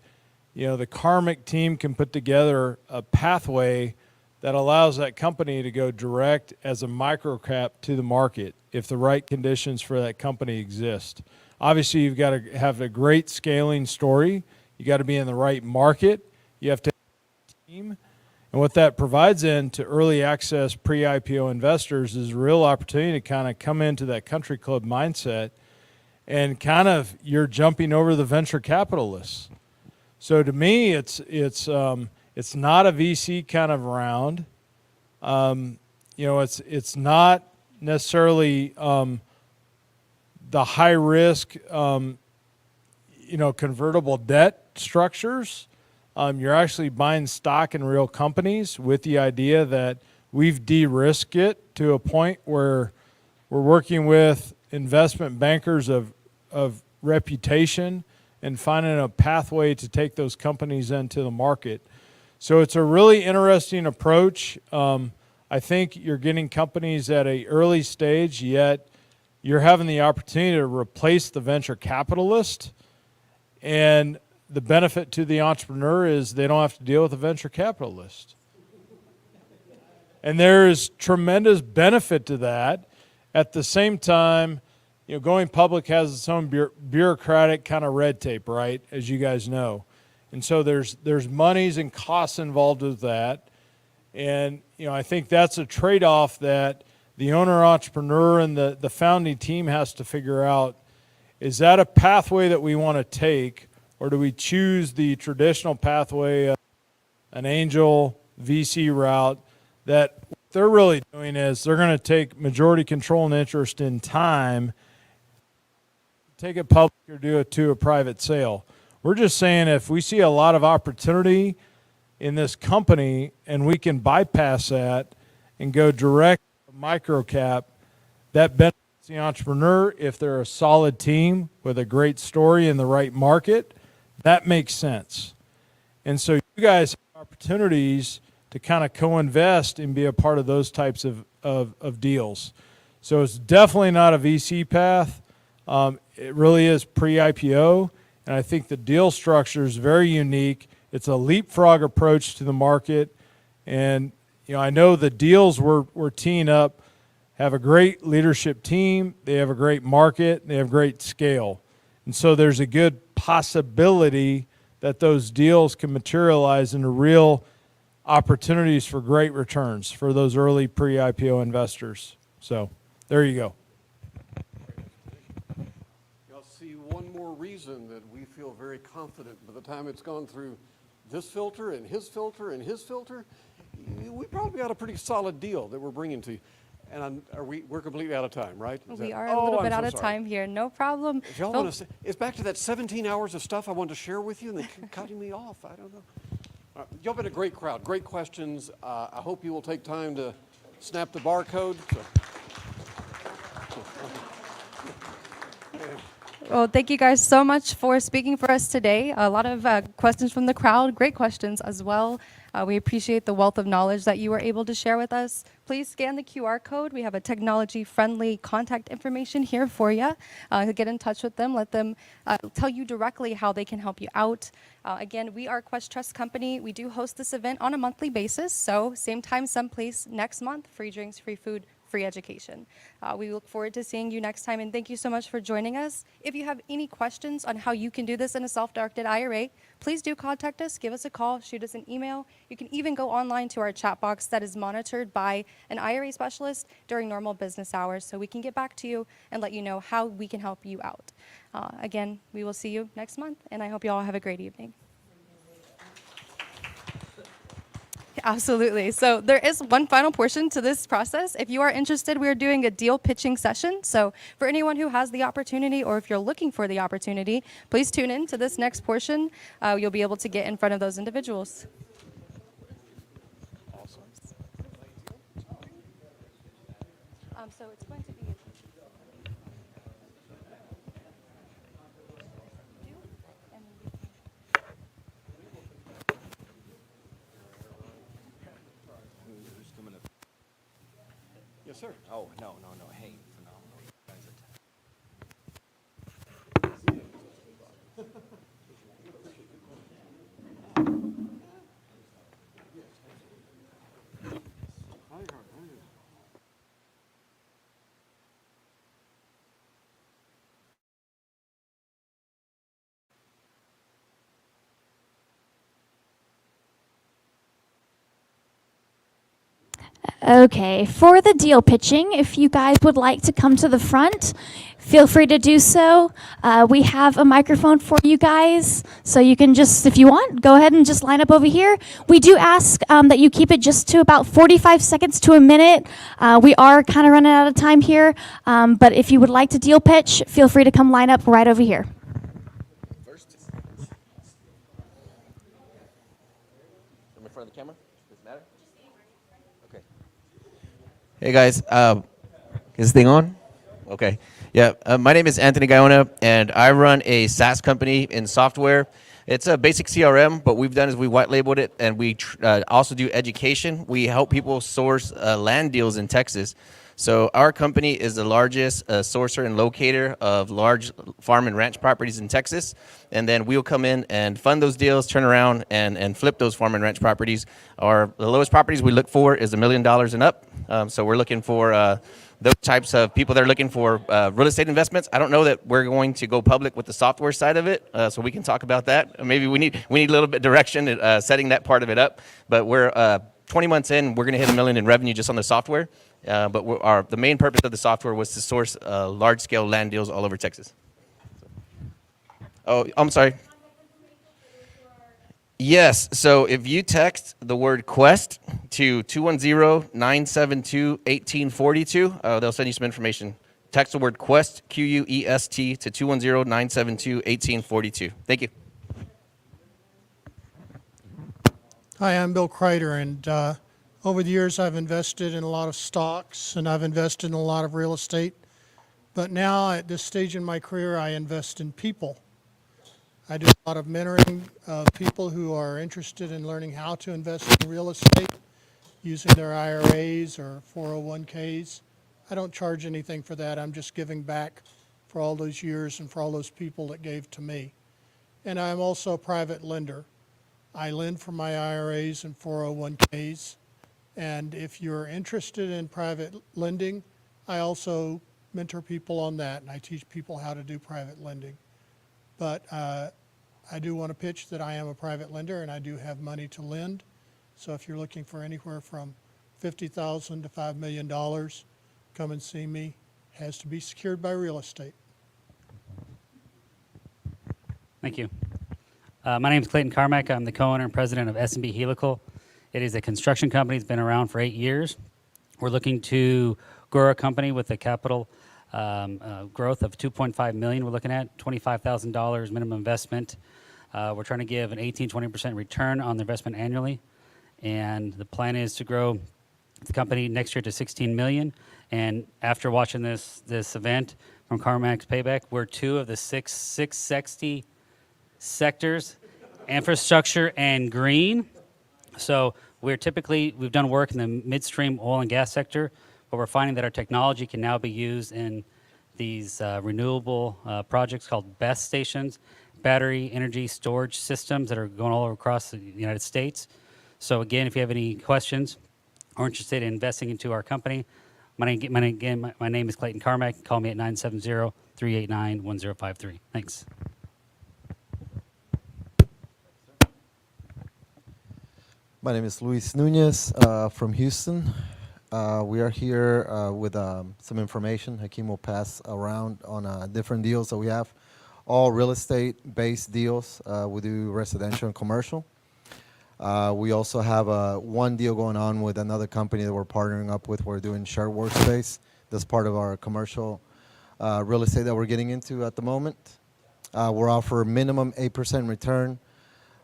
[SPEAKER 11] the Karmic team can put together a pathway that allows that company to go direct as a microcap to the market if the right conditions for that company exist. Obviously, you've got to have a great scaling story. You got to be in the right market. You have to have a team. And what that provides to early access pre-IPO investors is a real opportunity to kind of come into that country club mindset and kind of you're jumping over the venture capitalists. So to me, it's not a VC kind of round. It's not necessarily the high risk, convertible debt structures. You're actually buying stock in real companies with the idea that we've de-risked it to a point where we're working with investment bankers of reputation and finding a pathway to take those companies into the market. So it's a really interesting approach. I think you're getting companies at an early stage, yet you're having the opportunity to replace the venture capitalist. And the benefit to the entrepreneur is they don't have to deal with a venture capitalist. And there is tremendous benefit to that. At the same time, going public has its own bureaucratic kind of red tape, right, as you guys know. And so there's monies and costs involved with that. And, I think that's a trade-off that the owner entrepreneur and the founding team has to figure out, is that a pathway that we want to take, or do we choose the traditional pathway of an angel VC route that what they're really doing is they're going to take majority control and interest in time, take it public or do it to a private sale. We're just saying if we see a lot of opportunity in this company and we can bypass that and go direct to micro cap, that benefits the entrepreneur. If they're a solid team with a great story in the right market, that makes sense. And so you guys have opportunities to kind of co-invest and be a part of those types of deals. So it's definitely not a VC path. It really is pre-IPO, and I think the deal structure is very unique. It's a leapfrog approach to the market, and I know the deals we're teeing up have a great leadership team, they have a great market, they have great scale. And so there's a good possibility that those deals can materialize into real opportunities for great returns for those early pre-IPO investors. So there you go.
[SPEAKER 2] Y'all see one more reason that we feel very confident by the time it's gone through this filter and his filter and his filter, we probably got a pretty solid deal that we're bringing to you. And we're completely out of time, right?
[SPEAKER 12] We are a little bit out of time here. No problem.
[SPEAKER 2] If y'all want to, it's back to that 17 hours of stuff I wanted to share with you, and they keep cutting me off. I don't know. Y'all been a great crowd, great questions. I hope you will take time to snap the barcode.
[SPEAKER 12] Well, thank you guys so much for speaking for us today. A lot of questions from the crowd, great questions as well. We appreciate the wealth of knowledge that you were able to share with us. Please scan the QR code. We have a technology-friendly contact information here for you. Get in touch with them. Let them tell you directly how they can help you out. Again, we are Quest Trust Company. We do host this event on a monthly basis, so same time, same place next month. Free drinks, free food, free education. We look forward to seeing you next time, and thank you so much for joining us. If you have any questions on how you can do this in a self-directed IRA, please do contact us, give us a call, shoot us an email. You can even go online to our chat box that is monitored by an IRA specialist during normal business hours, so we can get back to you and let you know how we can help you out. Again, we will see you next month, and I hope you all have a great evening. Absolutely. So there is one final portion to this process. If you are interested, we are doing a deal pitching session. So for anyone who has the opportunity, or if you're looking for the opportunity, please tune in to this next portion. You'll be able to get in front of those individuals. Awesome. So it's going to be...
[SPEAKER 2] Yes, sir.
[SPEAKER 5] Oh, no. Hey, phenomenal. You guys
[SPEAKER 1] Okay, for the deal pitching, if you guys would like to come to the front, feel free to do so. We have a microphone for you guys, so you can just, if you want, go ahead and just line up over here. We do ask that you keep it just to about 45 seconds to a minute. We are kind of running out of time here, but if you would like to deal pitch, feel free to come line up right over here.
[SPEAKER 5] first. I'm in front of the camera. Does it matter? Okay. Hey guys, is this thing on? Okay. Yeah, my name is Anthony Gaiona, and I run a SaaS company in software. It's a basic CRM, but we've done is we white labeled it, and we also do education. We help people source land deals in Texas. So our company is the largest sourcer and locator of large farm and ranch properties in Texas. And then we'll come in and fund those deals, turn around and flip those farm and ranch properties. The lowest properties we look for is $1 million and up. So we're looking for those types of people that are looking for real estate investments. I don't know that we're going to go public with the software side of it, so we can talk about that. Maybe we need a little bit of direction in setting that part of it up. But we're 20 months in, we're going to hit $1 million in revenue just on the software. But the main purpose of the software was to source large-scale land deals all over Texas. Oh, I'm sorry. Yes. So if you text the word Quest to 210-972-1842, they'll send you some information. Text the word Quest, Q-U-E-S-T, to 210-972-1842. Thank you.
[SPEAKER 6] Hi, I'm Bill Kreider, and over the years I've invested in a lot of stocks and I've invested in a lot of real estate. But now at this stage in my career, I invest in people. I do a lot of mentoring of people who are interested in learning how to invest in real estate using their IRAs or 401ks. I don't charge anything for that. I'm just giving back for all those years and for all those people that gave to me. And I'm also a private lender. I lend for my IRAs and 401ks. And if you're interested in private lending, I also mentor people on that, and I teach people how to do private lending. But I do want to pitch that I am a private lender, and I do have money to lend. So if you're looking for anywhere from $50,000 to $5 million, come and see me. It has to be secured by real estate.
[SPEAKER 13] Thank you. My name is Clayton Carmack. I'm the co-owner and president of S&B Helical. It is a construction company. It's been around for 8 years. We're looking to grow our company with a capital growth of $2.5 million. We're looking at $25,000 minimum investment. We're trying to give an 18-20% return on the investment annually. And the plan is to grow the company next year to $16 million. And after watching this event from KarmicPayback, we're 2 of the 660 sectors, infrastructure and green. So we've done work in the midstream oil and gas sector, but we're finding that our technology can now be used in these renewable projects called BESS stations, battery energy storage systems that are going all across the United States. So again, if you have any questions or interested in investing into our company, my name is Clayton Carmack. Call me at 970-389-1053. Thanks.
[SPEAKER 14] My name is Luis Nunez from Houston. We are here with some information Hakeem will pass around on different deals that we have. All real estate-based deals. We do residential and commercial. We also have one deal going on with another company that we're partnering up with. We're doing shared workspace. That's part of our commercial real estate that we're getting into at the moment. We're offering minimum 8% return.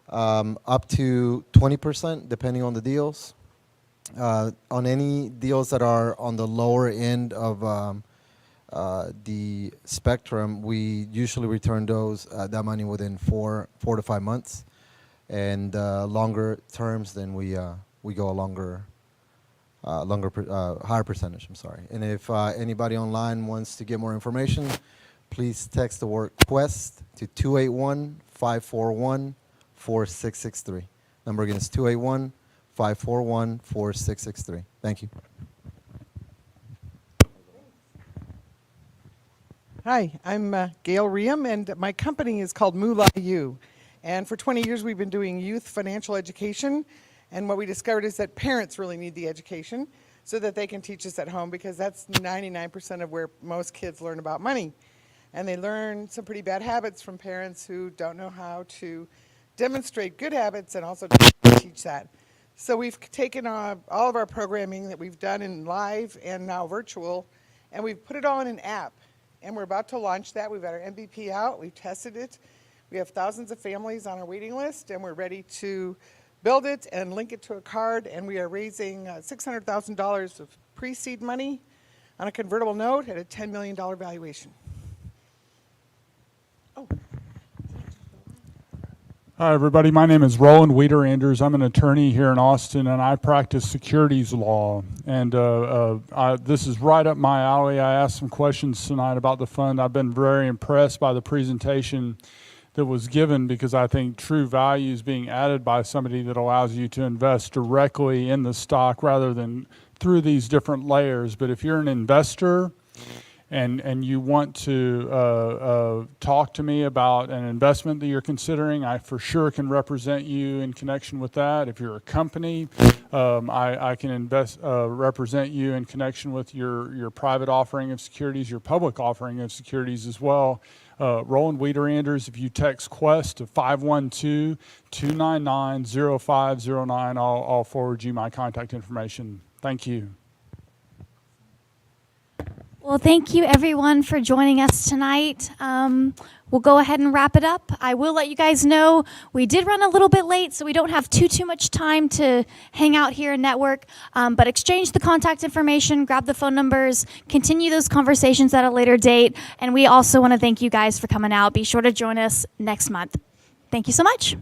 [SPEAKER 14] Up to 20% depending on the deals. On any deals that are on the lower end of the spectrum, we usually return that money within 4 to 5 months, and longer terms, then we go a higher percentage. I'm sorry. And if anybody online wants to get more information, please text the word Quest to 281-541-4663. Number again is 281-541-4663. Thank you.
[SPEAKER 15] Hi, I'm Gail Riem, and my company is called Moolah U. And for 20 years, we've been doing youth financial education. And what we discovered is that parents really need the education so that they can teach us at home, because that's 99% of where most kids learn about money. And they learn some pretty bad habits from parents who don't know how to demonstrate good habits and also teach that. So we've taken all of our programming that we've done in live and now virtual, and we've put it all in an app. And we're about to launch that. We've got our MVP out. We've tested it. We have thousands of families on our waiting list, and we're ready to build it and link it to a card. And we are raising $600,000 of pre-seed money on a convertible note at a $10 million valuation. Oh.
[SPEAKER 9] Hi, everybody. My name is Roland Wieder-Anders. I'm an attorney here in Austin, and I practice securities law. And this is right up my alley. I asked some questions tonight about the fund. I've been very impressed by the presentation that was given, because I think true value is being added by somebody that allows you to invest directly in the stock rather than through these different layers. But if you're an investor and you want to talk to me about an investment that you're considering, I for sure can represent you in connection with that. If you're a company, I can represent you in connection with your private offering of securities, your public offering of securities as well. Roland Wiederanders, if you text Quest to 512-299-0509, I'll forward you my contact information. Thank you.
[SPEAKER 1] Well, thank you everyone for joining us tonight. We'll go ahead and wrap it up. I will let you guys know we did run a little bit late, so we don't have too much time to hang out here and network, but exchange the contact information, grab the phone numbers, continue those conversations at a later date, and we also want to thank you guys for coming out. Be sure to join us next month. Thank you so much.